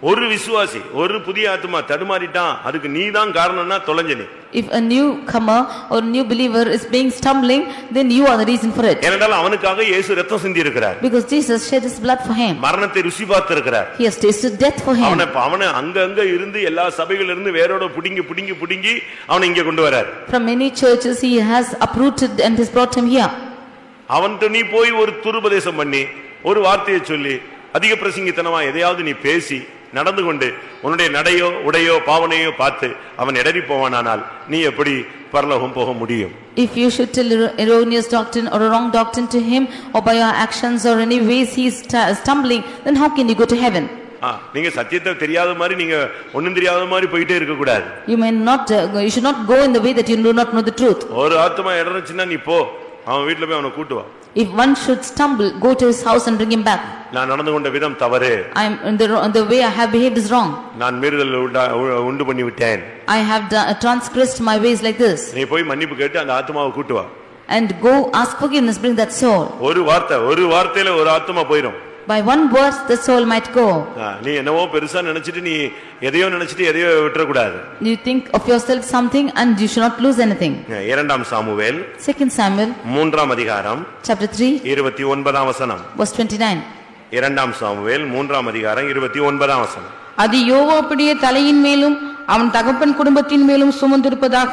S1: ஒரு விசுவாசி ஒரு புதிய ஆத்துமா தடுமாறிட்டான், அதுக்கு நீதான் காரணம்னா தொலைஞ்ச நீ.
S2: If a newcomer or new believer is being stumbling, then you are the reason for it.
S1: ஏனென்றால் அவனுக்காக இயேசு ரத்தம் சிந்தி இருக்கிறார்.
S2: Because Jesus shed his blood for him.
S1: மரணத்தை ருசி பார்த்து இருக்கிறார்.
S2: He has tasted death for him.
S1: அவனை அங்க இருந்து எல்லா சபைகளில் இருந்து வேரோட புடுங்கி அவனை இங்க கொண்டு வரார்.
S2: From many churches he has uprooted and has brought him here.
S1: அவன்கிட்ட நீ போய் ஒரு துருபதேசம் பண்ணி ஒரு வார்த்தையை சொல்லி அதிக பிரசங்கித்தனமா எதையாவது நீ பேசி நடந்து கொண்டு உன்னுடைய நடையோ உடையோ பாவனையோ பார்த்து அவன் இடறி போவானானால் நீ எப்படி பரலோகம் போக முடியும்?
S2: If you should tell erroneous doctrine or a wrong doctrine to him, or by your actions or any ways he is stumbling, then how can you go to heaven?
S1: நீங்க சத்தியத்தை தெரியாத மாதிரி நீங்க ஒண்ணும் தெரியாத மாதிரி போயிட்டே இருக்க கூடாது.
S2: You should not go in the way that you do not know the truth.
S1: ஒரு ஆத்மா இடறச்சுன்னா நீ போ, அவன் வீட்டுல போய் அவனை கூட்டுவா.
S2: If one should stumble, go to his house and bring him back.
S1: நான் நடந்து கொண்ட விதம் தவறு.
S2: The way I have behaved is wrong.
S1: நான் மீறுதல் உண்டு பண்ணி விட்டேன்.
S2: I have transgressed my ways like this.
S1: நீ போய் மன்னிப்பு கேட்டு அந்த ஆத்மாவை கூட்டி வா.
S2: And go ask forgiveness, bring that soul.
S1: ஒரு வார்த்தையில ஒரு ஆத்மா போயிடும்.
S2: By one word the soul might go.
S1: நீ என்னவோ பெருசா நினைச்சிட்டு நீ எதையோ விட்டுற கூடாது.
S2: You think of yourself something and you should not lose anything.
S1: இரண்டாம் சாமுவேல்
S2: 2 Samuel
S1: 3ஆம் அதிகாரம்
S2: chapter 3
S1: 29ஆம் வசனம்.
S2: verse 29.
S1: இரண்டாம் சாமுவேல் 3ஆம் அதிகாரம் 29ஆம் வசனம்.
S3: அது யோவாப்புடைய தலையின் மேலும் அவன் தகப்பன் குடும்பத்தின் மேலும் சுமந்திருப்பதாக.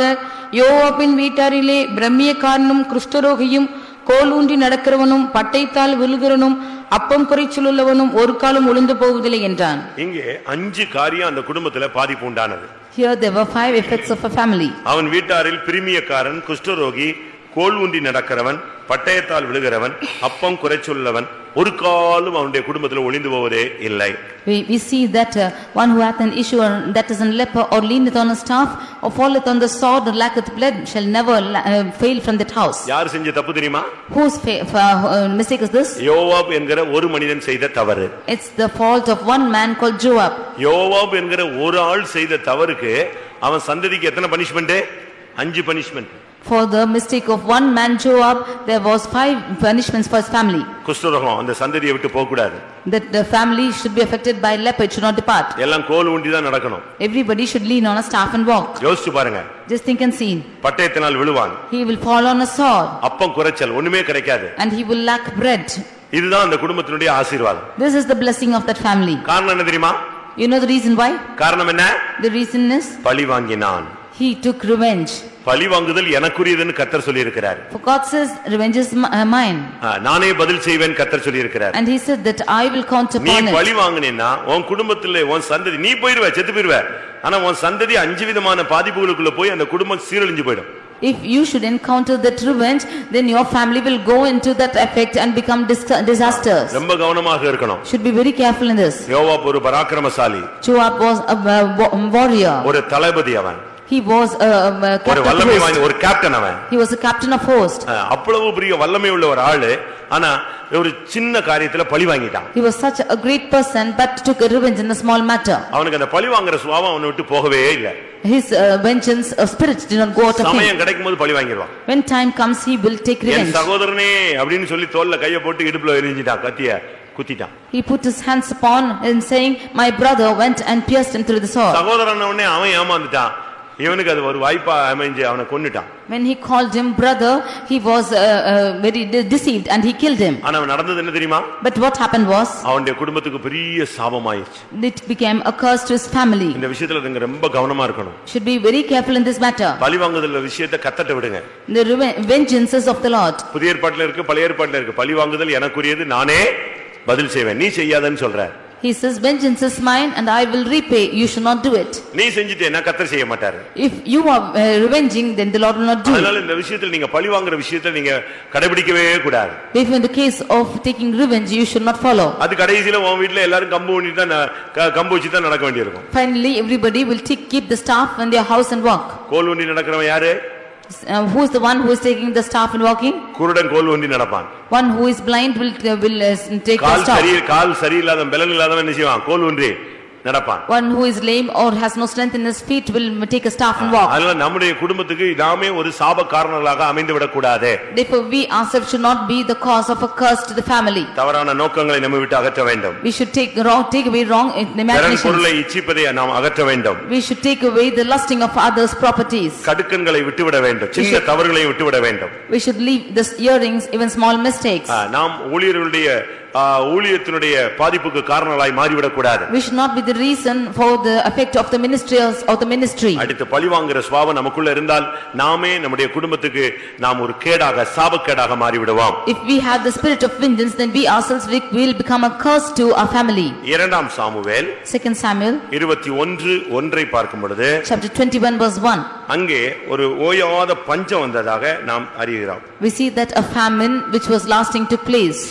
S3: யோவாப்பின் வீட்டாரிலே பிரம்மியக்காரனும் குஷ்டரோகியும் கோல் ஊன்றி நடக்கிறவனும் பட்டைத்தால் விழுகிறவனும் அப்பம் குறைச்சலுள்ளவனும் ஒரு காலம் ஒளிந்து போவதில்லை என்றான்.
S1: இங்கே 5 காரியம் அந்த குடும்பத்துல பாதிப்பு உண்டானது.
S2: Here there were 5 effects of a family.
S1: அவன் வீட்டாரில் பிரிமியக்காரன், குஷ்டரோகி, கோல் ஊன்றி நடக்கிறவன், பட்டயத்தால் விழுகிறவன், அப்பம் குறைச்சலுள்ளவன் ஒரு காலம் அவனுடைய குடும்பத்தில் ஒளிந்து போவதே இல்லை.
S2: We see that one who hath an issue that is a leper or leaneth on a staff or falleth on the sword or lacketh blood shall never fail from that house.
S1: யார் செஞ்ச தப்பு தெரியுமா?
S2: Whose mistake is this?
S1: யோவாப் என்கிற ஒரு மனிதன் செய்த தவறு.
S2: It's the fault of one man called Joab.
S1: யோவாப் என்கிற ஒரு ஆள் செய்த தவறுக்கு அவன் சந்ததிக்கு எத்தனை punishment? 5 punishment.
S2: For the mistake of one man Joab there was 5 punishments for his family.
S1: குஷ்டரோகம் அந்த சந்ததியை விட்டு போக கூடாது.
S2: That the family should be affected by leper, should not depart.
S1: எல்லாம் கோல் ஊன்றி தான் நடக்கணும்.
S2: Everybody should lean on a staff and walk.
S1: யோசிச்சு பாருங்க.
S2: Just think and see.
S1: பட்டயத்தினால் விழுவான்.
S2: He will fall on a sword.
S1: அப்பம் குறைச்சல் ஒண்ணுமே கிடைக்காது.
S2: And he will lack bread.
S1: இதுதான் அந்த குடும்பத்தினுடைய ஆசீர்வாதம்.
S2: This is the blessing of that family.
S1: காரணம் என்ன தெரியுமா?
S2: You know the reason why?
S1: காரணம் என்ன?
S2: The reason is
S1: பழி வாங்கினான்.
S2: he took revenge.
S1: பழி வாங்குதல் எனக்குரியதுன்னு கர்த்தர் சொல்லி இருக்கிறார்.
S2: For God says revenge is mine.
S1: நானே பதில் செய்வேன் கர்த்தர் சொல்லி இருக்கிறார்.
S2: And he said that I will count upon it.
S1: நீ பழி வாங்குனேன்னா உன் குடும்பத்திலே உன் சந்ததி நீ போயிடுவே, செத்து போயிடுவே. ஆனா உன் சந்ததி 5 விதமான பாதிப்புகளுக்குள்ள போய் அந்த குடும்பம் சீரழிஞ்சு போய்டும்.
S2: If you should encounter that revenge, then your family will go into that effect and become disasters.
S1: ரொம்ப கவனமாக இருக்கணும்.
S2: Should be very careful in this.
S1: யோவாப் ஒரு பராக்கிரமசாலி.
S2: Joab was a warrior.
S1: ஒரு தளபதி அவன்.
S2: He was a
S1: captain அவன்.
S2: He was a captain of host.
S1: அவ்வளவு பெரிய வல்லமை உள்ள ஒரு ஆளு, ஆனா ஒரு சின்ன காரியத்துல பழி வாங்கிட்டான்.
S2: He was such a great person but took a revenge in a small matter.
S1: அவனுக்கு அந்த பழி வாங்குற சுபாவம் அவனை விட்டு போகவே இல்ல.
S2: His vengeance spirit did not go out of him.
S1: சமயம் கிடைக்கும்போது பழி வாங்கிடுவான்.
S2: When time comes he will take revenge.
S1: என் சகோதரனே அப்படினு சொல்லி தோள்ல கையை போட்டு இடுப்புல எறிஞ்சிட்டான், கத்திய குத்திட்டான்.
S2: He put his hands upon and saying, my brother went and pierced him through the sword.
S1: சகோதரனே அவன் ஏமாந்துட்டான். இவனுக்கு அது ஒரு வாய்ப்பா அமைஞ்சு அவனை கொன்னுட்டான்.
S2: When he called him brother, he was very deceived and he killed him.
S1: ஆனா நடந்தது என்ன தெரியுமா?
S2: But what happened was
S1: அவனுடைய குடும்பத்துக்கு பெரிய சாபமாயிடுச்சு.
S2: It became a curse to his family.
S1: இந்த விஷயத்துல நீங்க ரொம்ப கவனமா இருக்கணும்.
S2: Should be very careful in this matter.
S1: பழி வாங்குதல் விஷயத்தை கத்தட்ட விடுங்க.
S2: The vengeances of the Lord.
S1: புதிய ஏற்பாட்டில இருக்கு, பழைய ஏற்பாட்டில இருக்கு. பழி வாங்குதல் எனக்குரியது, நானே பதில் செய்வேன், நீ செய்யாதன்னு சொல்ற.
S2: He says vengeance is mine and I will repay, you should not do it.
S1: நீ செஞ்சிட்டேனா கர்த்தர் செய்ய மாட்டாரு.
S2: If you are revenging then the Lord will not do it.
S1: அதனால இந்த விஷயத்துல நீங்க பழி வாங்குற விஷயத்துல நீங்க கடைபிடிக்கவே கூடாது.
S2: If in the case of taking revenge you should not follow.
S1: அது கடைசில உன் வீட்ல எல்லாரும் கம்பு வச்சு தான் நடக்க வேண்டியிருக்கும்.
S2: Finally everybody will keep the staff in their house and walk.
S1: கோல் ஊன்றி நடக்கிறவன் யாரு?
S2: Who is the one who is taking the staff and walking?
S1: குருடன் கோல் ஊன்றி நடப்பான்.
S2: One who is blind will take the staff.
S1: கால் சரியில்லாதவன் பலன் இல்லாதவன் என்ன செய்வான்? கோல் ஊன்றி நடப்பான்.
S2: One who is lame or has no strength in his feet will take a staff and walk.
S1: அதனால நம்முடைய குடும்பத்துக்கு நாமே ஒரு சாப காரணங்களாக அமைந்து விட கூடாது.
S2: Therefore we ourselves should not be the cause of a curse to the family.
S1: தவறான நோக்கங்களை நம்ம விட்டு அகற்ற வேண்டும்.
S2: We should take away wrong imaginations.
S1: பொருளை இச்சிப்பதை நாம் அகற்ற வேண்டும்.
S2: We should take away the lusting of others' properties.
S1: கடுக்கன்களை விட்டுவிட வேண்டும். சின்ன தவறுகளை விட்டுவிட வேண்டும்.
S2: We should leave the earrings, even small mistakes.
S1: நாம் ஊழியர்களுடைய ஊழியத்தினுடைய பாதிப்புக்கு காரணமாய் மாறிவிட கூடாது.
S2: We should not be the reason for the effect of the ministers or the ministry.
S1: அடுத்து பழி வாங்குற சுபாவம் நமக்குள்ள இருந்தால் நாமே நம்முடைய குடும்பத்துக்கு நாம் ஒரு கேடாக சாபக்கேடாக மாறி விடுவோம்.
S2: If we have the spirit of vengeance then we ourselves will become a curse to our family.
S1: இரண்டாம் சாமுவேல்
S2: 2 Samuel
S1: 21:1 பார்க்கும் பொழுது
S2: chapter 21 verse 1
S1: அங்கே ஒரு ஓயாத பஞ்சம் வந்ததாக நாம் அறிகிறோம்.
S2: We see that a famine which was lasting took place.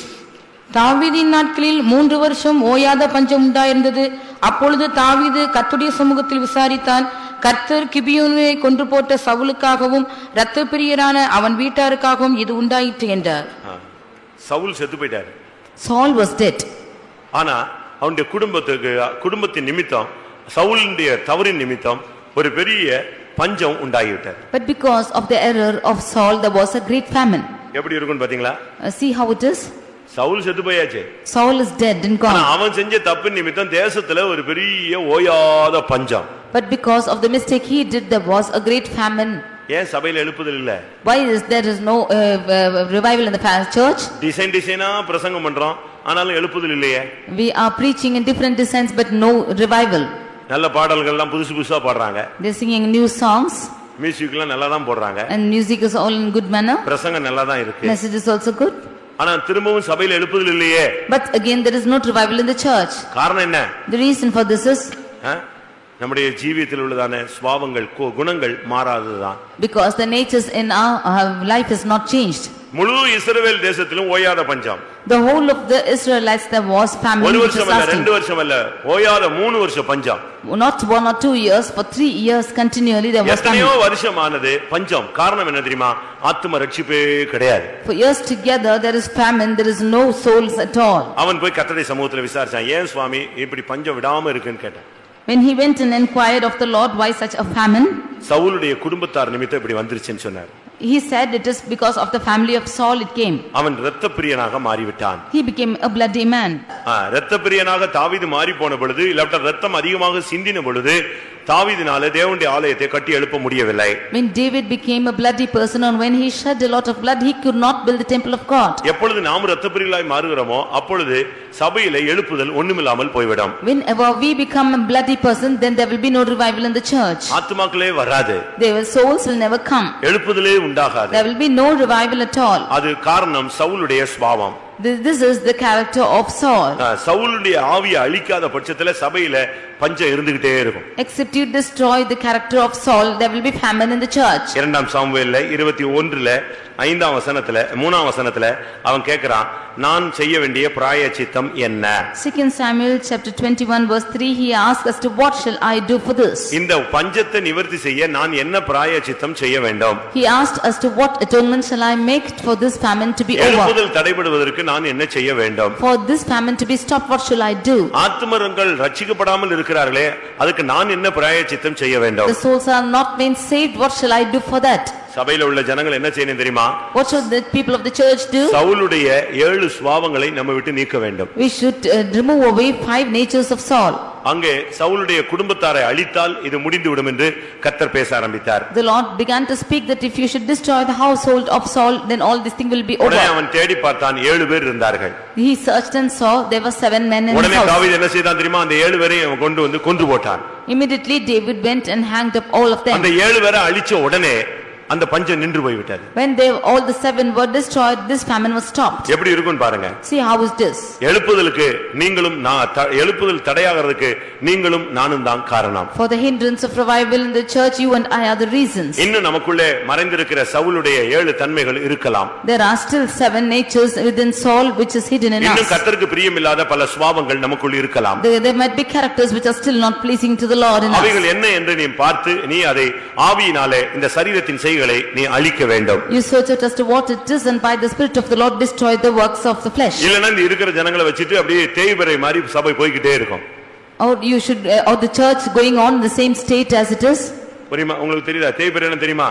S3: தாவீதின் நாட்களில் 3 வருஷம் ஓயாத பஞ்சம் உண்டாயிருந்தது. அப்பொழுது தாவீது கர்த்தருடைய சமூகத்தில் விசாரித்தான். கர்த்தர் கிபியோனை கொன்று போட்ட சவுலுக்காகவும் இரத்தப்பிரியரான அவன் வீட்டாருக்காகவும் இது உண்டாயிற்று என்றார்.
S1: சவுல் செத்து போயிட்டாரு.
S2: Saul was dead.
S1: ஆனா அவனுடைய குடும்பத்தின் நிமித்தம், சவுலுடைய தவறின் நிமித்தம் ஒரு பெரிய பஞ்சம் உண்டாகிவிட்டது.
S2: But because of the error of Saul, there was a great famine.
S1: எப்படி இருக்குன்னு பாத்தீங்களா?
S2: See how it is?
S1: Saul செத்து போயாச்சு.
S2: Saul is dead and gone.
S1: அவன் செஞ்ச தப்பு நிமித்தம் தேசத்துல ஒரு பெரிய ஓயாத பஞ்சம்.
S2: But because of the mistake he did, there was a great famine.
S1: ஏன் சபையில எழுப்புதல் இல்ல?
S2: Why is there is no revival in the church?
S1: டிசைனா பிரசங்கம் பண்றோம், ஆனாலும் எழுப்புதல் இல்லையே.
S2: We are preaching in different designs but no revival.
S1: நல்ல பாடல்கள் எல்லாம் புதுசா பாடுறாங்க.
S2: They are singing new songs.
S1: Music எல்லாம் நல்லா தான் போடுறாங்க.
S2: And music is all in good manner.
S1: பிரசங்கம் நல்லா தான் இருக்கு.
S2: Message is also good.
S1: ஆனா திரும்பவும் சபையில எழுப்புதல் இல்லையே.
S2: But again there is no revival in the church.
S1: காரணம் என்ன?
S2: The reason for this is
S1: நம்முடைய ஜீவியத்தில் உள்ளதான சுபாவங்கள் குணங்கள் மாறாததுதான்.
S2: Because the natures in our life is not changed.
S1: முழு இஸ்ரவேல் தேசத்திலும் ஓயாத பஞ்சம்.
S2: The whole of the Israelites there was famine.
S1: ஒரு வருஷம் அல்ல, 2 வருஷம் அல்ல, ஓயாத 3 வருஷம் பஞ்சம்.
S2: Not 1 or 2 years, for 3 years continually there was famine.
S1: எத்தனையோ வருஷமானது பஞ்சம். காரணம் என்ன தெரியுமா? ஆத்தும ரட்சிப்பே கிடையாது.
S2: For years together there is famine, there is no souls at all.
S1: அவன் போய் கர்த்தருடைய சமூகத்துல விசாரிச்சான், ஏன் சுவாமி இப்படி பஞ்சம் விடாம இருக்குன்னு கேட்டான்.
S2: When he went and inquired of the Lord why such a famine,
S1: சவுலுடைய குடும்பத்தார் நிமித்தம் இப்படி வந்துருச்சுன்னு சொன்னார்.
S2: he said it is because of the family of Saul it came.
S1: அவன் இரத்தப்பிரியனாக மாறிவிட்டான்.
S2: He became a bloody man.
S1: இரத்தப்பிரியனாக தாவீது மாறி போன பொழுது, இல்லாட்ட இரத்தம் அதிகமாக சிந்தின பொழுது தாவீதினாலே தேவனுடைய ஆலயத்தை கட்டி எழுப்ப முடியவில்லை.
S2: When David became a bloody person and when he shed a lot of blood, he could not build the temple of God.
S1: எப்பொழுது நாம் இரத்தப்பிரியர்களாய் மாறுகிறோமோ அப்பொழுது சபையிலே எழுப்புதல் ஒண்ணுமில்லாமல் போய்விடும்.
S2: Whenever we become a bloody person, then there will be no revival in the church.
S1: ஆத்துமாக்களே வராது.
S2: Souls will never come.
S1: எழுப்புதலே உண்டாகாது.
S2: There will be no revival at all.
S1: அது காரணம் சவுலுடைய சுபாவம்.
S2: This is the character of Saul.
S1: சவுலுடைய ஆவியை அழிக்காத பட்சத்துல சபையில பஞ்சம் இருந்துகிட்டே இருக்கும்.
S2: Except you destroy the character of Saul, there will be famine in the church.
S1: 2 சாமுவேல்ல 21ல 5ஆம் வசனத்துல 3ஆம் வசனத்துல அவன் கேக்குறான், நான் செய்ய வேண்டிய பிராயச்சித்தம் என்ன?
S2: 2 Samuel chapter 21 verse 3, he asked as to what shall I do for this?
S1: இந்த பஞ்சத்தை நிவர்த்தி செய்ய நான் என்ன பிராயச்சித்தம் செய்ய வேண்டும்?
S2: He asked as to what atonement shall I make for this famine to be over?
S1: எழுப்புதல் தடைபடுவதற்கு நான் என்ன செய்ய வேண்டும்?
S2: For this famine to be stopped, what shall I do?
S1: ஆத்துமர்கள் ரட்சிக்கப்படாமல் இருக்கிறார்களே, அதுக்கு நான் என்ன பிராயச்சித்தம் செய்ய வேண்டும்?
S2: The souls are not being saved, what shall I do for that?
S1: சபையில உள்ள ஜனங்கள் என்ன செய்யணும் தெரியுமா?
S2: What should the people of the church do?
S1: சவுலுடைய 7 சுபாவங்களை நம்ம விட்டு நீக்க வேண்டும்.
S2: We should remove away 5 natures of Saul.
S1: அங்கே சவுலுடைய குடும்பத்தாரை அழித்தால் இது முடிந்துவிடும் என்று கர்த்தர் பேச ஆரம்பித்தார்.
S2: The Lord began to speak that if you should destroy the household of Saul, then all this thing will be over.
S1: உடனே அவன் தேடி பார்த்தான், 7 பேர் இருந்தார்கள்.
S2: He searched and saw there were 7 men in the
S1: உடனே
S2: house.
S1: தாவீது என்ன செய்தான் தெரியுமா? அந்த 7 பேரையும் அவன் கொண்டு வந்து கொன்று போட்டான்.
S2: Immediately David went and hanged up all of them.
S1: அந்த 7 பேரை அழிச்ச உடனே அந்த பஞ்சம் நின்று போய்விட்டது.
S2: When all the 7 were destroyed, this famine was stopped.
S1: எப்படி இருக்குன்னு பாருங்க.
S2: See how is this?
S1: எழுப்புதலுக்கு நீங்களும் எழுப்புதல் தடையாகிறதுக்கு நீங்களும் நானும் தான் காரணம்.
S2: For the hindrance of revival in the church, you and I are the reasons.
S1: இன்னும் நமக்குள்ளே மறைந்திருக்கிற சவுலுடைய 7 தன்மைகள் இருக்கலாம்.
S2: There are still 7 natures within Saul which is hidden in us.
S1: இன்னும் கர்த்தருக்கு பிரியமில்லாத பல சுபாவங்கள் நமக்குள்ள இருக்கலாம்.
S2: There might be characters which are still not pleasing to the Lord in us.
S1: அவைகள் என்ன என்று நீ பார்த்து நீ அதை ஆவியினாலே இந்த சரீரத்தின் நீ அழிக்க வேண்டும்.
S2: You search it as to what it is and by the Spirit of the Lord destroy the works of the flesh.
S1: இல்லனா இந்த இருக்கிற ஜனங்களை வச்சிட்டு அப்படியே தேய்பிறை மாதிரி சபை போய்க்கிட்டே இருக்கும்.
S2: Or you should or the church going on the same state as it is.
S1: புரியுமா? உங்களுக்கு தெரியுதா தேய்பிறைன்னு தெரியுமா?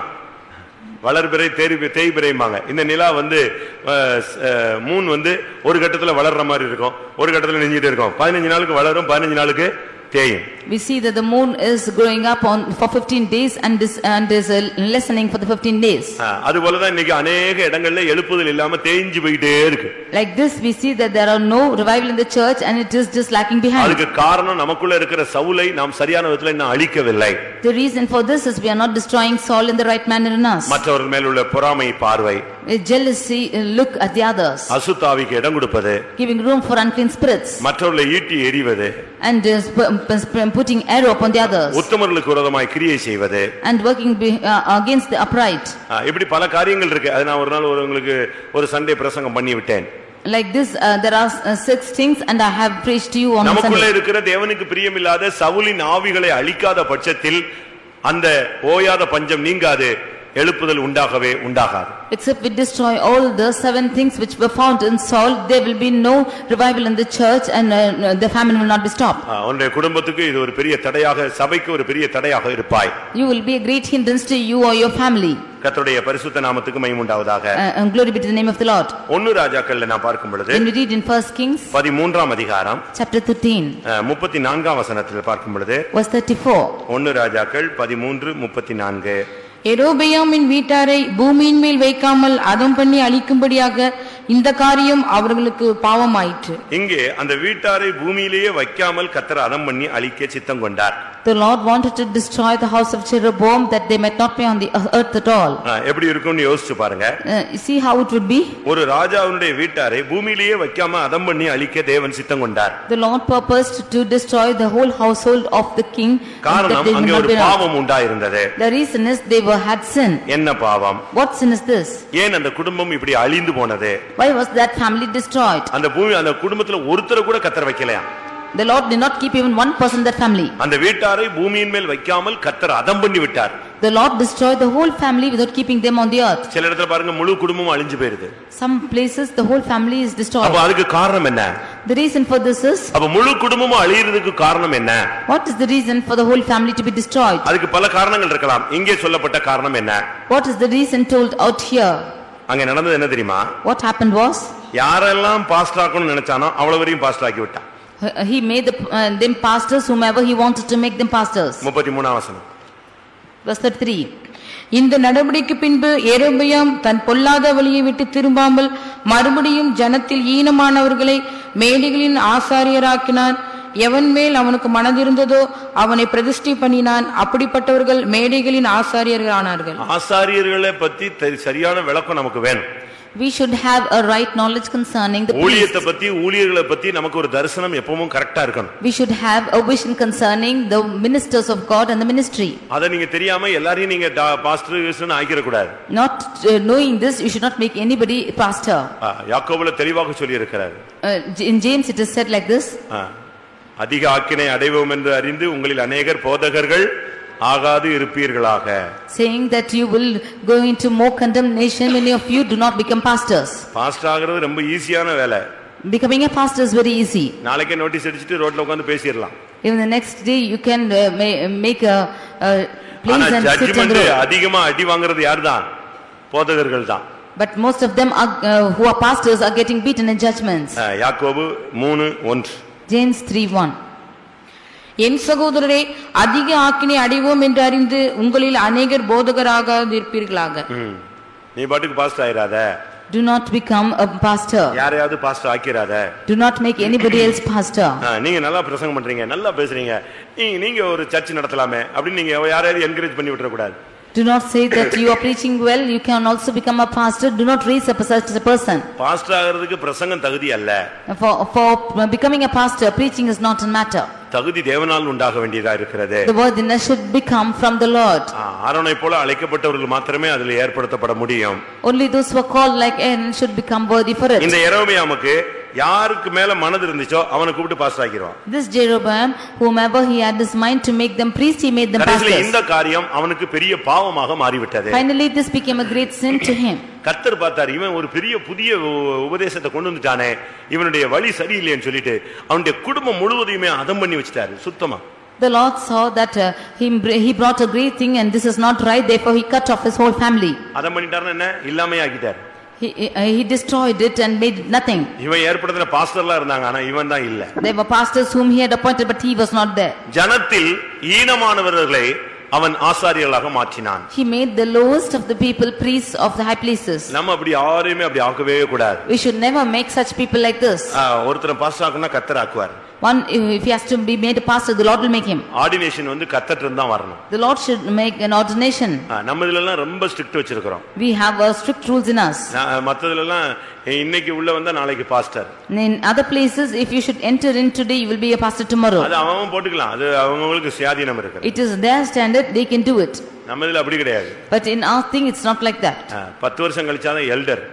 S1: வளர்பிறை தேய்பிறைம்பாங்க. இந்த நிலா மூன் ஒரு கட்டத்துல வளர்ற மாதிரி இருக்கும், ஒரு கட்டத்துல நெஞ்சிட்டே இருக்கும். 15 நாளுக்கு வளரும், 15 நாளுக்கு தேயும்.
S2: We see that the moon is growing up for 15 days and is lessening for the 15 days.
S1: அதுபோல தான் இன்னைக்கு अनेक இடங்கள்ல எழுப்புதல் இல்லாம தேஞ்சு போயிட்டே இருக்கு.
S2: Like this we see that there are no revival in the church and it is just lacking behind.
S1: அதுக்கு காரணம் நமக்குள்ள இருக்கிற சவுலை நாம் சரியான விதத்துல இன்னும் அழிக்கவில்லை.
S2: The reason for this is we are not destroying Saul in the right manner in us.
S1: மற்றவர்கள் மேல் உள்ள பொறாமை பார்வை,
S2: jealousy, look at the others,
S1: அசுத்தாவிக்கு இடம் கொடுப்பது,
S2: giving room for unclean spirits,
S1: மற்றவர்களை ஈட்டி எறிவது,
S2: and putting arrow upon the others,
S1: உத்தமர்களுக்கு விரோதமாய் கிரியை செய்வது,
S2: and working against the upright.
S1: இப்படி பல காரியங்கள் இருக்கு. அது நான் ஒரு நாள் உங்களுக்கு ஒரு சண்டே பிரசங்கம் பண்ணி விட்டேன்.
S2: Like this there are 6 things and I have preached to you on Sunday.
S1: நமக்குள்ள இருக்கிற தேவனுக்கு பிரியமில்லாத சவுலின் ஆவிகளை அழிக்காத பட்சத்தில் அந்த ஓயாத பஞ்சம் நீங்காது. எழுப்புதல் உண்டாகவே உண்டாகாது.
S2: Except we destroy all the 7 things which were found in Saul, there will be no revival in the church and the famine will not be stopped.
S1: உன்னுடைய குடும்பத்துக்கு இது ஒரு பெரிய தடையாக, சபைக்கு ஒரு பெரிய தடையாக இருப்பாய்.
S2: You will be a great hindrance to you or your family.
S1: கர்த்தருடைய பரிசுத்த நாமத்துக்கு மகிமை உண்டாவதாக.
S2: Glory be to the name of the Lord.
S1: 1 ராஜாக்கள்ல நான் பார்க்கும் பொழுது,
S2: when we read in 1 Kings
S1: 13ஆம் அதிகாரம்
S2: chapter 13
S1: 34ஆம் வசனத்தில் பார்க்கும் பொழுது,
S2: verse 34.
S1: 1 ராஜாக்கள் 13:34.
S3: யெரொபெயாமின் வீட்டாரை பூமியின் மேல் வைக்காமல் அதம் பண்ணி அழிக்கும்படியாக இந்த காரியம் அவர்களுக்கு பாவமாயிற்று.
S1: இங்கே அந்த வீட்டாரை பூமியிலேயே வைக்காமல் கர்த்தர் அதம் பண்ணி அழிக்க சித்தம் கொண்டார்.
S2: The Lord wanted to destroy the house of Jeroboam that they might not be on the earth at all.
S1: எப்படி இருக்கும்னு யோசிச்சு பாருங்க.
S2: See how it would be.
S1: ஒரு ராஜாவுடைய வீட்டாரை பூமியிலேயே வைக்காம அதம் பண்ணி அழிக்க தேவன் சித்தம் கொண்டார்.
S2: The Lord purposed to destroy the whole household of the king.
S1: காரணம் அங்கே ஒரு பாவம் உண்டாயிருந்தது.
S2: The reason is they had sin.
S1: என்ன பாவம்?
S2: What sin is this?
S1: ஏன் அந்த குடும்பம் இப்படி அழிந்து போனது?
S2: Why was that family destroyed?
S1: அந்த குடும்பத்துல ஒருத்தரை கூட கர்த்தர் வைக்கலையா?
S2: The Lord did not keep even one person in that family.
S1: அந்த வீட்டாரை பூமியின் மேல் வைக்காமல் கர்த்தர் அதம் பண்ணி விட்டார்.
S2: The Lord destroyed the whole family without keeping them on the earth.
S1: சில இடத்துல பாருங்க முழு குடும்பமும் அழிஞ்சு போயிருது.
S2: Some places the whole family is destroyed.
S1: அப்ப அதுக்கு காரணம் என்ன?
S2: The reason for this is,
S1: அப்ப முழு குடும்பமும் அழியிறதுக்கு காரணம் என்ன?
S2: what is the reason for the whole family to be destroyed?
S1: அதுக்கு பல காரணங்கள் இருக்கலாம். இங்கே சொல்லப்பட்ட காரணம் என்ன?
S2: What is the reason told out here?
S1: அங்க நடந்தது என்ன தெரியுமா?
S2: What happened was,
S1: யாரெல்லாம் பாஸ்டர் ஆக்கணும்னு நினைச்சானோ அவ்வளவரையும் பாஸ்டர் ஆக்கி விட்டான்.
S2: he made them pastors whomever he wanted to make them pastors.
S1: 33ஆம் வசனம்.
S2: Verse 33.
S3: இந்த நடவடிக்கை பின்பு யெரொபெயாம் தன் பொல்லாத வழியை விட்டு திரும்பாமல் மறுபடியும் ஜனத்தில் ஈனமானவர்களை மேடைகளின் ஆசாரியராக்கினான். எவன் மேல் அவனுக்கு மனதிருந்ததோ அவனை பிரதிஷ்டை பண்ணினான். அப்படிப்பட்டவர்கள் மேடைகளின் ஆசாரியர்கள் ஆனார்கள்.
S1: ஆசாரியர்களை பத்தி சரியான விளக்கம் நமக்கு வேணும்.
S2: We should have a right knowledge concerning the priest.
S1: ஊழியத்தை பத்தி ஊழியர்களை பத்தி நமக்கு ஒரு தரிசனம் எப்பவும் கரெக்ட்டா இருக்கணும்.
S2: We should have a vision concerning the ministers of God and the ministry.
S1: அத நீங்க தெரியாம எல்லாரையும் நீங்க பாஸ்டர்ஸ்னு ஆக்கிர கூடாது.
S2: Not knowing this, you should not make anybody pastor.
S1: யாக்கோபுல தெளிவாக சொல்லி இருக்கிறார்.
S2: In James it is said like this.
S1: அதிக ஆக்கினை அடைவோம் என்று அறிந்து உங்களில் அநேகர் போதகர்கள் ஆகாது இருப்பீர்களாக.
S2: Saying that you will go into more condemnation, many of you do not become pastors.
S1: Pastor ஆகிறது ரொம்ப ஈஸியான வேலை.
S2: Becoming a pastor is very easy.
S1: நாளைக்கே நோட்டீஸ் அடிச்சிட்டு ரோட்ல உட்கார்ந்து பேசிரலாம்.
S2: Even the next day you can make a place and sit on the road.
S1: அதிகமா அடி வாங்குறது யார்தான்? போதகர்கள் தான்.
S2: But most of them are who are pastors are getting beaten in judgments.
S1: யாக்கோபு 3:1.
S2: James 3:1.
S3: என் சகோதரரே, அதிக ஆக்கினை அடைவோம் என்று அறிந்து உங்களில் அநேகர் போதகராகாதிருப்பீர்களாக.
S1: நீ பாட்டுக்கு பாஸ்டர் ஆயிராத.
S2: Do not become a pastor.
S1: யாரையாவது பாஸ்டர் ஆக்கிராத.
S2: Do not make anybody else pastor.
S1: நீங்க நல்லா பிரசங்கம் பண்றீங்க, நல்லா பேசுறீங்க, நீங்க ஒரு சர்ச் நடத்தலாமே அப்படி நீங்க யாரையாவது என்கரேஜ் பண்ணி விட்டுற கூடாது.
S2: Do not say that you are preaching well, you can also become a pastor. Do not raise up such a person.
S1: Pastor ஆகிறதுக்கு பிரசங்கம் தகுதி அல்ல.
S2: For becoming a pastor, preaching is not a matter.
S1: தகுதி தேவனால் உண்டாக வேண்டியதா இருக்கிறது.
S2: The worthiness should become from the Lord.
S1: ஆரோனை போல அழைக்கப்பட்டவர்கள் மாத்திரமே அதில் ஏற்படுத்தப்பட முடியும்.
S2: Only those who are called like Aaron should become worthy for it.
S1: இந்த யெரொபெயாமுக்கு யாருக்கு மேல மனது இருந்துச்சோ அவனை கூப்பிட்டு pastor ஆக்கிடுவான்.
S2: This Jeroboam, whomever he had his mind to make them priests, he made them pastors.
S1: இந்த காரியம் அவனுக்கு பெரிய பாவமாக மாறிவிட்டது.
S2: Finally this became a great sin to him.
S1: கர்த்தர் பார்த்தார், இவன் ஒரு பெரிய புதிய உபதேசத்தை கொண்டு வந்துட்டானே, இவனுடைய வழி சரியில்லைன்னு சொல்லிட்டு அவனுடைய குடும்பம் முழுவதையுமே அதம் பண்ணி வச்சிட்டாரு சுத்தமா.
S2: The Lord saw that he brought a great thing and this is not right, therefore he cut off his whole family.
S1: அதம் பண்ணிட்டாருன்னா என்ன? இல்லாமே ஆக்கிட்டார்.
S2: He destroyed it and made nothing.
S1: இவன் ஏற்படுத்தின பாஸ்டர்லாம் இருந்தாங்க, ஆனா இவன் தான் இல்ல.
S2: There were pastors whom he had appointed but he was not there.
S1: ஜனத்தில் ஈனமானவர்களை அவன் ஆசாரியர்களாக மாற்றினான்.
S2: He made the lowest of the people priests of the high places.
S1: நம்ம அப்படி யாரையுமே அப்படி ஆக்கவே கூடாது.
S2: We should never make such people like this.
S1: ஒருத்தரை pastor ஆக்குனா கர்த்தர் ஆக்குவார்.
S2: One, if he has to be made a pastor, the Lord will make him.
S1: Ordination வந்து கர்த்தர்ட்ட தான் வரணும்.
S2: The Lord should make an ordination.
S1: நம்ம இதெல்லாம் ரொம்ப ஸ்ட்ரிக்ட் வச்சிருக்கோம்.
S2: We have strict rules in us.
S1: மத்ததெல்லாம் இன்னைக்கு உள்ள வந்தா நாளைக்கு pastor.
S2: In other places, if you should enter in today, you will be a pastor tomorrow.
S1: அது அவன் போட்டுக்கலாம், அது அவங்களுக்கு சுயாதீனம் இருக்கு.
S2: It is their standard, they can do it.
S1: நம்ம இதுல அப்படி கிடையாது.
S2: But in our thing, it's not like that.
S1: 10 வருஷம் கழிச்சாதான் elder.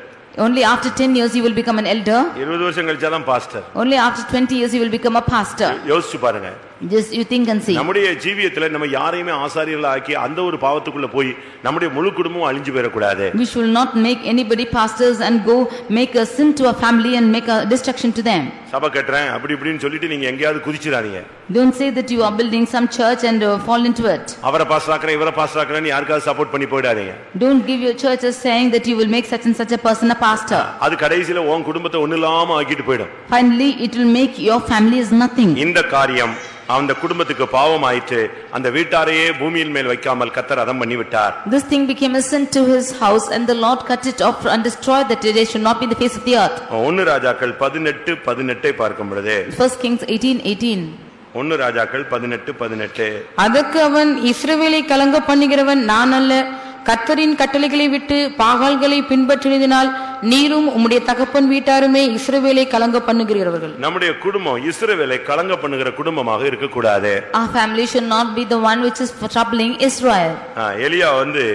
S2: Only after 10 years you will become an elder.
S1: 20 வருஷம் கழிச்சாதான் pastor.
S2: Only after 20 years you will become a pastor.
S1: யோசிச்சு பாருங்க,
S2: Just you think and see.
S1: நம்முடைய ஜீவியத்துல நம்ம யாரையுமே ஆசாரியர்களா ஆக்கி அந்த ஒரு பாவத்துக்குள்ள போய் நம்முடைய முழு குடும்பமும் அழிஞ்சு போயிடக்கூடாது.
S2: We should not make anybody pastors and go make a sin to a family and make a destruction to them.
S1: சபை கட்டறேன் அப்படி இப்படின்னு சொல்லிட்டு நீங்க எங்கயாவது குதிச்சிராதீங்க.
S2: Don't say that you are building some church and fall into it.
S1: அவரை pastor ஆக்குறேன் இவரை pastor ஆக்குறேன்னு யாருக்காவது support பண்ணி போய்டாதீங்க.
S2: Don't give your churches saying that you will make such and such a person a pastor.
S1: அது கடைசில உன் குடும்பத்தை ஒண்ணுலாம ஆக்கிட்டு போய்டும்.
S2: Finally it will make your family as nothing.
S1: இந்த காரியம் அந்த குடும்பத்துக்கு பாவம் ஆயிற்று. அந்த வீட்டாரையே பூமியின் மேல் வைக்காமல் கர்த்தர் அதம் பண்ணி விட்டார்.
S2: This thing became a sin to his house and the Lord cut it off and destroyed that they should not be in the face of the earth.
S1: 1 ராஜாக்கள் 18:18 பார்க்கும் பொழுது
S2: 1 Kings 18:18.
S1: 1 ராஜாக்கள் 18:18.
S3: அதற்கு அவன், இஸ்ரவேலை கலங்க பண்ணுகிறவன் நான் அல்ல, கர்த்தரின் கட்டளைகளை விட்டு பாகால்களை பின்பற்றினதினால் நீரும் உம்முடைய தகப்பன் வீட்டாருமே இஸ்ரவேலை கலங்க பண்ணுகிறவர்கள்.
S1: நம்முடைய குடும்பம் இஸ்ரவேலை கலங்க பண்ணுகிற குடும்பமாக இருக்க கூடாது.
S2: Our family should not be the one which is troubling Israel.
S1: எலியா வந்து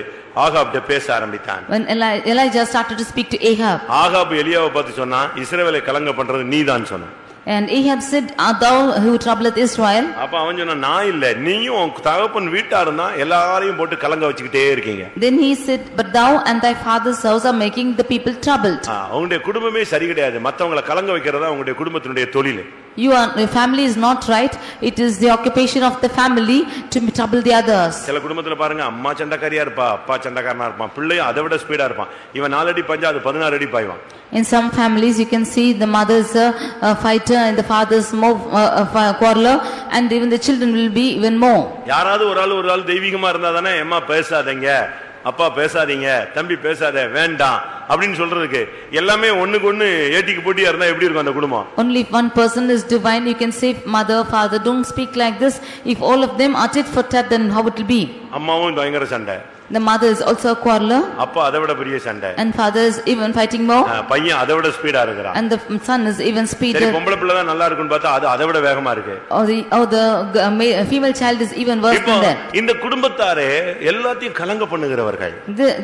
S1: ஆகாப்ட பேச ஆரம்பித்தான்.
S2: When Elijah started to speak to Ahab.
S1: Ahab எலியாவை பார்த்து சொன்னா, இஸ்ரவேலை கலங்க பண்றது நீதான் சொன்னான்.
S2: And Ahab said, thou who troubleth Israel.
S1: அப்ப அவன் சொன்னா, நான் இல்ல, நீயும் தகப்பன் வீட்டாரும் தான் எல்லாரையும் போட்டு கலங்க வச்சுக்கிட்டே இருக்கீங்க.
S2: Then he said, but thou and thy father's house are making the people troubled.
S1: உங்களுடைய குடும்பமே சரி கிடையாது. மத்தவங்கள கலங்க வைக்கிறதா உங்களுடைய குடும்பத்தினுடைய தொழில்.
S2: Your family is not right. It is the occupation of the family to trouble the others.
S1: சில குடும்பத்துல பாருங்க, அம்மா சண்டைக்காரியா இருப்பா, அப்பா சண்டைக்காரனா இருப்பான், பிள்ளையும் அதை விட ஸ்பீடா இருப்பான். இவன் 4 அடி பஞ்சா அது 16 அடி பாய்வான்.
S2: In some families you can see the mother is a fighter and the father is more quarreler, and even the children will be even more.
S1: யாராவது ஒரு ஆள் தெய்வீகமா இருந்தா தானே, அம்மா பேசாதீங்க, அப்பா பேசாதீங்க, தம்பி பேசாத, வேண்டாம் அப்படின்னு சொல்றதுக்கு. எல்லாமே ஒண்ணுக்கு ஒண்ணு ஏட்டிக்கு போட்டியா இருந்தா எப்படி இருக்கும் அந்த குடும்பம்?
S2: Only if one person is divine, you can say mother, father, don't speak like this. If all of them are tit for tat, then how it will be?
S1: அம்மாவும் பயங்கர சண்டை,
S2: The mother is also a quarreler,
S1: அப்பா அதை விட பெரிய சண்டை,
S2: and father is even fighting more,
S1: பையன் அதை விட ஸ்பீடா இருக்கிறான்,
S2: and the son is even
S1: சரி
S2: speedier,
S1: பொம்பளை பிள்ளை தான் நல்லா இருக்குன்னு பார்த்தா அது அதை விட வேகமா இருக்கு.
S2: or the female child is even worse
S1: இப்போ
S2: than that.
S1: இந்த குடும்பத்தாரே எல்லாத்தையும் கலங்க பண்ணுகிறவர்கள்.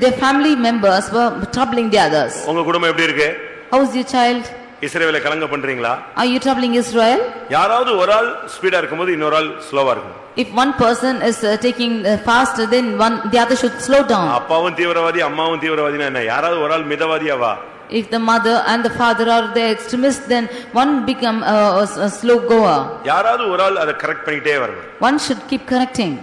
S2: Their family members were troubling the others.
S1: உங்க குடும்பம் எப்படி இருக்கு?
S2: How is your child?
S1: இஸ்ரவேலை கலங்க பண்றீங்களா?
S2: Are you troubling Israel?
S1: யாராவது ஒரு ஆள் ஸ்பீடா இருக்கும்போது இன்னொரு ஆள் ஸ்லோவா இருக்கும்.
S2: If one person is taking fast, then the other should slow down.
S1: அப்பாவும் தீவிரவாதி அம்மாவும் தீவிரவாதினா என்ன? யாராவது ஒரு ஆள் மிதவாதியாவா?
S2: If the mother and the father are the extremists, then one become a slow goer.
S1: யாராவது ஒரு ஆள் அதை கரெக்ட் பண்ணிட்டே வரணும்.
S2: One should keep correcting.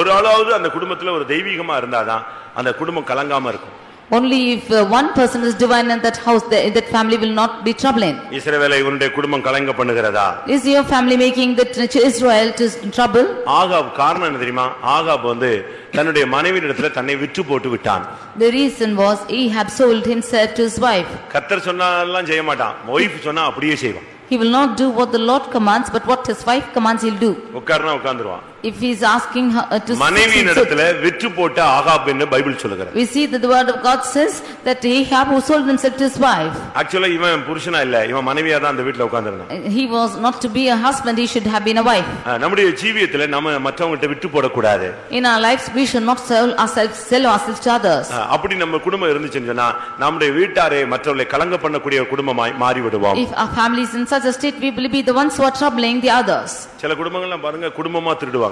S1: ஒரு ஆளாவது அந்த குடும்பத்துல ஒரு தெய்வீகமா இருந்தாதான் அந்த குடும்பம் கலங்காம இருக்கும்.
S2: Only if one person is divine in that house, that family will not be troubling.
S1: இஸ்ரவேலை உன்னுடைய குடும்பம் கலங்க பண்ணுகிறதா?
S2: Is your family making that Israel to trouble?
S1: Ahab காரணம் என்ன தெரியுமா? ஆகாப் வந்து தன்னுடைய மனைவியிடத்துல தன்னை விற்று போட்டு விட்டான்.
S2: The reason was Ahab sold himself to his wife.
S1: கர்த்தர் சொன்னாலாம் செய்ய மாட்டான், வைஃப் சொன்னா அப்படியே செய்வான்.
S2: He will not do what the Lord commands, but what his wife commands he'll do.
S1: உட்கார்னா உட்கார்ந்துருவான்.
S2: If he is asking her to
S1: மனைவியிடத்துல விற்று போட்ட Ahab என்று பைபிள் சொல்லுகிறது.
S2: We see that the word of God says that Ahab who sold himself to his wife.
S1: Actually இவன் புருஷனா இல்ல, இவன் மனைவியா தான் அந்த வீட்ல உட்கார்ந்திருந்தான்.
S2: He was not to be a husband, he should have been a wife.
S1: நம்முடைய ஜீவியத்துல நம்ம மற்றவங்ககிட்ட விட்டு போட கூடாது.
S2: In our lives we should not sell ourselves to others.
S1: அப்படி நம்ம குடும்பம் இருந்துச்சுன்னு சொன்னா நம்முடைய வீட்டாரே மற்றவர்களை கலங்க பண்ணக்கூடிய குடும்பமாய் மாறி விடுவோம்.
S2: If our family is in such a state, we will be the ones who are troubling the others.
S1: சில குடும்பங்கள்லாம் பாருங்க, குடும்பமா திருடுவாங்க.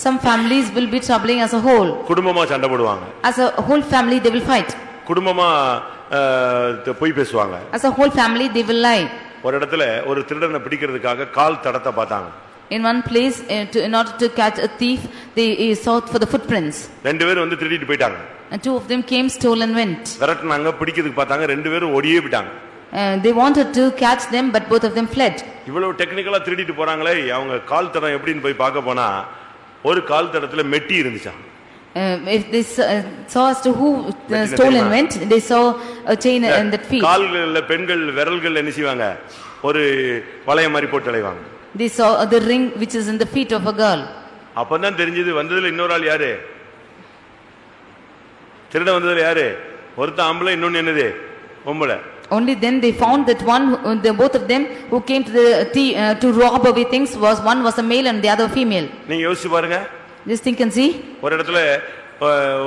S2: Some families will be troubling as a whole.
S1: குடும்பமா சண்டை போடுவாங்க.
S2: As a whole family they will fight.
S1: குடும்பமா பொய் பேசுவாங்க.
S2: As a whole family they will lie.
S1: ஒரு இடத்துல ஒரு திருடனை பிடிக்கிறதுக்காக கால் தடத்தை பார்த்தாங்க.
S2: In one place, in order to catch a thief, they sought for the footprints.
S1: ரெண்டு பேரும் வந்து திருடிட்டு போயிட்டாங்க.
S2: And two of them came, stole and went.
S1: விரட்டுனாங்க, பிடிக்கிறதுக்கு பார்த்தாங்க, ரெண்டு பேரும் ஓடியே போயிட்டாங்க.
S2: They wanted to catch them, but both of them fled.
S1: இவ்வளவு டெக்னிக்கலா திருடிட்டு போறாங்களே, அவங்க கால் தடம் எப்படின்னு போய் பார்க்க போனா ஒரு கால் தடத்துல மெட்டி இருந்துச்சாம்.
S2: If they saw as to who stole and went, they saw a chain in that feet.
S1: கால்கள்ல பெண்கள் விரல்கள் என்ன செய்வாங்க, ஒரு வளைய மாதிரி போட்டு அலைவாங்க.
S2: They saw the ring which is in the feet of a girl.
S1: அப்பதான் தெரிஞ்சது வந்ததுல இன்னொரு ஆள் யாரு, திருட வந்ததுல யாரு, ஒருத்த ஆம்பளை இன்னொன்னு என்னது பொம்பளை.
S2: Only then they found that both of them who came to rob away things, one was a male and the other female.
S1: நீங்க யோசிச்சு பாருங்க.
S2: Just think and see.
S1: ஒரு இடத்துல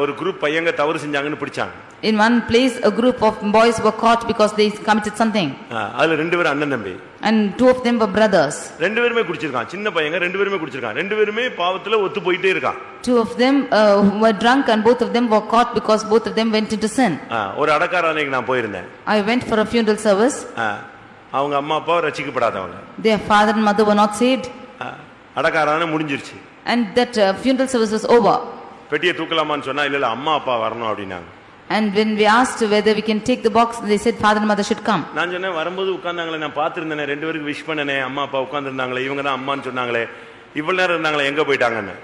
S1: ஒரு குரூப் பையங்க தவறு செஞ்சாங்கன்னு பிடிச்சாங்க.
S2: In one place a group of boys were caught because they committed something.
S1: அதுல ரெண்டு பேரும் அண்ணன் தம்பி.
S2: And two of them were brothers.
S1: ரெண்டு பேருமே குடிச்சிருக்கான். சின்ன பையங்க ரெண்டு பேருமே குடிச்சிருக்கான். ரெண்டு பேருமே பாவத்துல ஒத்து போயிட்டே இருக்கான்.
S2: Two of them were drunk and both of them were caught because both of them went into sin.
S1: ஒரு அடக்காரனுக்கு நான் போயிருந்தேன்.
S2: I went for a funeral service.
S1: அவங்க அம்மா அப்பா ரட்சிக்கப்படாதவங்க.
S2: Their father and mother were not saved.
S1: அடக்காரன முடிஞ்சிருச்சு.
S2: And that funeral service was over.
S1: பெட்டியை தூக்கலாமான்னு சொன்னா இல்ல அம்மா அப்பா வரணும் அப்படினாங்க.
S2: And when we asked whether we can take the box, they said father and mother should come.
S1: நான் சொன்னேன் வரும்போது உட்கார்ந்தாங்களே நான் பாத்துறேனே ரெண்டு பேருக்கு விஷ் பண்ணனே அம்மா அப்பா உட்கார்ந்திருந்தாங்களே இவங்க தான் அம்மான்னு சொன்னாங்களே இவ்வளவு நேரம் இருந்தாங்களே எங்க போய்ட்டாங்கன்னு.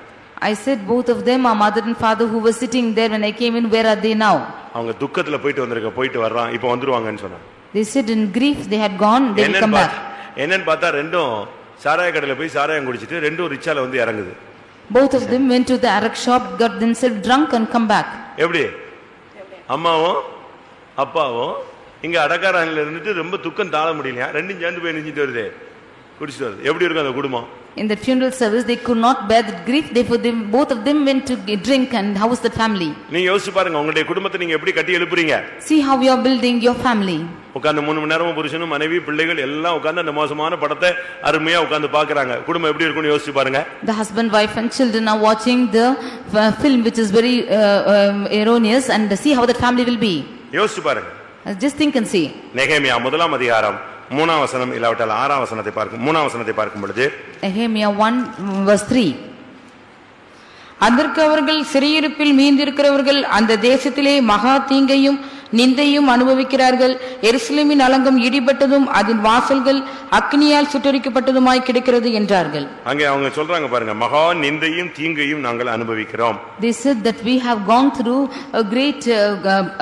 S2: I said both of them are mother and father who were sitting there when I came in, where are they now?
S1: அவங்க துக்கத்துல போயிட்டு வர்றான் இப்போ வந்துருவாங்கன்னு சொன்னாங்க.
S2: They said in grief they had gone, they will come back.
S1: என்னன்னு பார்த்தா ரெண்டும் சாராய கடையில போய் சாராயம் குடிச்சிட்டு ரெண்டும் ரிச்சால வந்து இறங்குது.
S2: Both of them went to the arak shop, got themselves drunk and come back.
S1: எப்படி அம்மாவும் அப்பாவும் இங்க அடக்காரன்ல இருந்துட்டு ரொம்ப துக்கம் தாழ முடியலையா ரெண்டும் சேர்ந்து போய் நிஞ்சிட்டு வருது குடிச்சிட்டு வருது. எப்படி இருக்கும் அந்த குடும்பம்?
S2: In the funeral service they could not bear the grief, therefore both of them went to drink. And how was that family?
S1: நீங்க யோசிச்சு பாருங்க உங்களுடைய குடும்பத்தை நீங்க எப்படி கட்டி எழுப்புறீங்க.
S2: See how you are building your family.
S1: உட்கார்ந்து 3 மணி நேரமும் புருஷனும் மனைவி பிள்ளைகள் எல்லாம் உட்கார்ந்து அந்த மோசமான படத்தை அருமையா உட்கார்ந்து பாக்குறாங்க. குடும்பம் எப்படி இருக்கும்னு யோசிச்சு பாருங்க.
S2: The husband, wife and children are watching the film which is very erroneous, and see how that family will be.
S1: யோசிச்சு பாருங்க.
S2: Just think and see.
S1: நெகேமியா 1ஆம் அதிகாரம் 3ஆம் வசனம் இல்லாவிட்டால் 6ஆம் வசனத்தை பார்க்கும் 3ஆம் வசனத்தை பார்க்கும் பொழுது
S2: Nehemiah 1:3.
S3: அதற்கு அவர்கள் சிறையிருப்பில் மீந்திருக்கிறவர்கள் அந்த தேசத்திலே மகா தீங்கையும் நிந்தையும் அனுபவிக்கிறார்கள். எருசலேமின் அலங்கம் இடிபட்டதும் அதன் வாசல்கள் அக்னியால் சுட்டரிக்கப்பட்டதுமாய் கிடக்கிறது என்றார்கள்.
S1: அங்கே அவங்க சொல்றாங்க பாருங்க மகா நிந்தையும் தீங்கையும் நாங்கள் அனுபவிக்கிறோம்.
S2: They said that we have gone through a great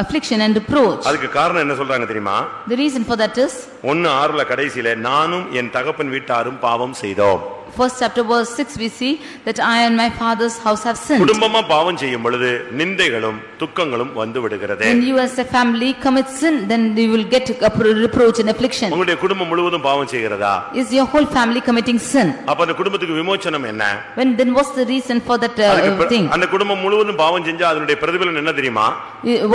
S2: affliction and reproach.
S1: அதுக்கு காரணம் என்ன சொல்றாங்க தெரியுமா?
S2: The reason for that is
S1: 1:6ல கடைசியில நானும் என் தகப்பன் வீட்டாரும் பாவம் செய்தோம்.
S2: First chapter verse 6 we see that I and my father's house have sinned.
S1: குடும்பமா பாவம் செய்யும் பொழுது நிந்தைகளும் துக்கங்களும் வந்து விடுகிறது.
S2: When you as a family commit sin, then you will get a reproach and affliction.
S1: உங்களுடைய குடும்பம் முழுவதும் பாவம் செய்கிறதா?
S2: Is your whole family committing sin?
S1: அப்ப அந்த குடும்பத்துக்கு விமோசனம் என்ன?
S2: Then what's the reason for that thing?
S1: அந்த குடும்பம் முழுவதும் பாவம் செஞ்சா அதனுடைய பிரதிபலன் என்ன தெரியுமா?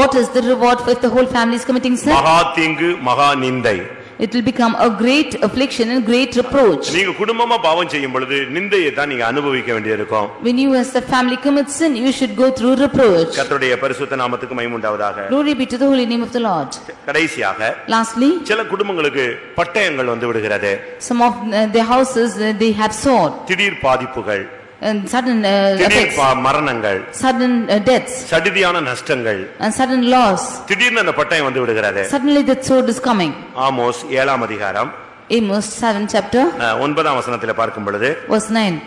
S2: What is the reward if the whole family is committing sin?
S1: மகா தீங்கு மகா நிந்தை.
S2: It will become a great affliction and great reproach.
S1: நீங்க குடும்பமா பாவம் செய்யும் பொழுது நிந்தையை தான் நீங்க அனுபவிக்க வேண்டியிருக்கும்.
S2: When you as a family commit sin, you should go through reproach.
S1: கர்த்தருடைய பரிசுத்த நாமத்துக்கு மகிமை உண்டாவதாக.
S2: Glory be to the holy name of the Lord.
S1: கடைசியாக
S2: Lastly,
S1: சில குடும்பங்களுக்கு பட்டயங்கள் வந்து விடுகிறது.
S2: some of their houses they have sword.
S1: திடீர் பாதிப்புகள்,
S2: And sudden
S1: திடீர் மரணங்கள்,
S2: sudden deaths,
S1: சடிதியான நஷ்டங்கள்,
S2: and sudden loss.
S1: திடீர்னு அந்த பட்டயம் வந்து விடுகிறது.
S2: Suddenly that sword is coming.
S1: Amos 7ஆம் அதிகாரம்
S2: Amos 7 chapter
S1: 9ஆம் வசனத்திலே பார்க்கும் பொழுது
S2: verse 9.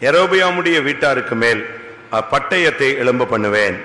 S1: யெரொபெயாமுடைய வீட்டாருக்கு மேல் பட்டயத்தை எழும்ப பண்ணுவேன்.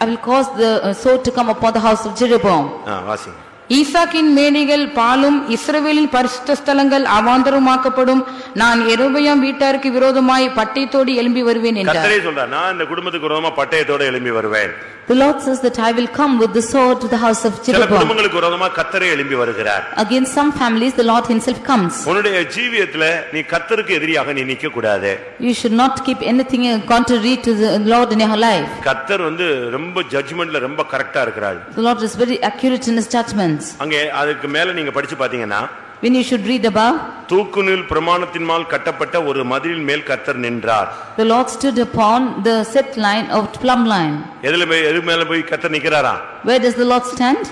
S2: I will cause the sword to come upon the house of Jeroboam.
S1: வாசிங்க.
S3: ஈசாக்கின் மேடைகள் பாலும் இஸ்ரவேலின் பரிசுத்த ஸ்தலங்கள் அவாந்தரமாக்கப்படும். நான் யெரொபெயாம் வீட்டாருக்கு விரோதமாய் பட்டயத்தோடு எழும்பி வருவேன் என்றார்.
S1: கர்த்தரே சொல்றார் நான் இந்த குடும்பத்துக்கு விரோதமா பட்டயத்தோடு எழும்பி வருவேன்.
S2: The Lord says that I will come with the sword to the house of
S1: சில
S2: Jeroboam.
S1: குடும்பங்களுக்கு விரோதமா கர்த்தரே எழும்பி வருகிறார்.
S2: Against some families the Lord himself comes.
S1: உன்னுடைய ஜீவியத்துல நீ கர்த்தருக்கு எதிரியாக நீ நிக்க கூடாது.
S2: You should not keep anything contrary to the Lord in your life.
S1: கர்த்தர் வந்து ரொம்ப ஜட்ஜ்மென்ட்ல ரொம்ப கரெக்ட்டா இருக்கிறார்.
S2: The Lord is very accurate in his judgments.
S1: அங்கே அதுக்கு மேல நீங்க படிச்சு பாத்தீங்கன்னா
S2: When you should read above,
S1: தூக்குநூல் பிரமாணத்தின்மால் கட்டப்பட்ட ஒரு மதிலின் மேல் கர்த்தர் நின்றார்.
S2: the Lord stood upon the set line of plumb line.
S1: எது மேல போய் கர்த்தர் நிக்கறாரா?
S2: Where does the Lord stand?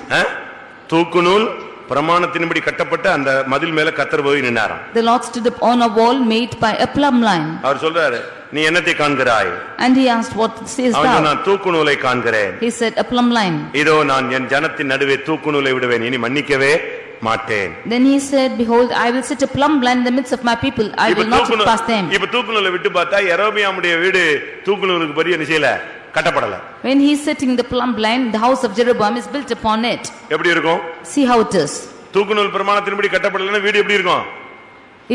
S1: தூக்குநூல் பிரமாணத்தின்படி கட்டப்பட்ட அந்த மதில் மேல கர்த்தர் போய் நின்னாராம்.
S2: The Lord stood upon a wall made by a plumb line.
S1: அவர் சொல்றாரு நீ என்னத்தை காண்கிறாய்?
S2: And he asked, what says thou?
S1: நான் தூக்குநூலை காண்கிறேன்.
S2: He said, a plumb line.
S1: இதோ நான் என் ஜனத்தின் நடுவே தூக்குநூலை விடுவேன், இனி மன்னிக்கவே மாட்டேன்.
S2: Then he said, behold, I will set a plumb line in the midst of my people, I will not pass them.
S1: இப்ப தூக்குநூலை விட்டு பார்த்தா யெரொபெயாமுடைய வீடு தூக்குநூலுக்கு படி என்ன செய்யல, கட்டப்படல.
S2: When he is setting the plumb line, the house of Jeroboam is built upon it.
S1: எப்படி இருக்கும்?
S2: See how it is.
S1: தூக்குநூல் பிரமாணத்தின்படி கட்டப்படலனா வீடு எப்படி இருக்கும்?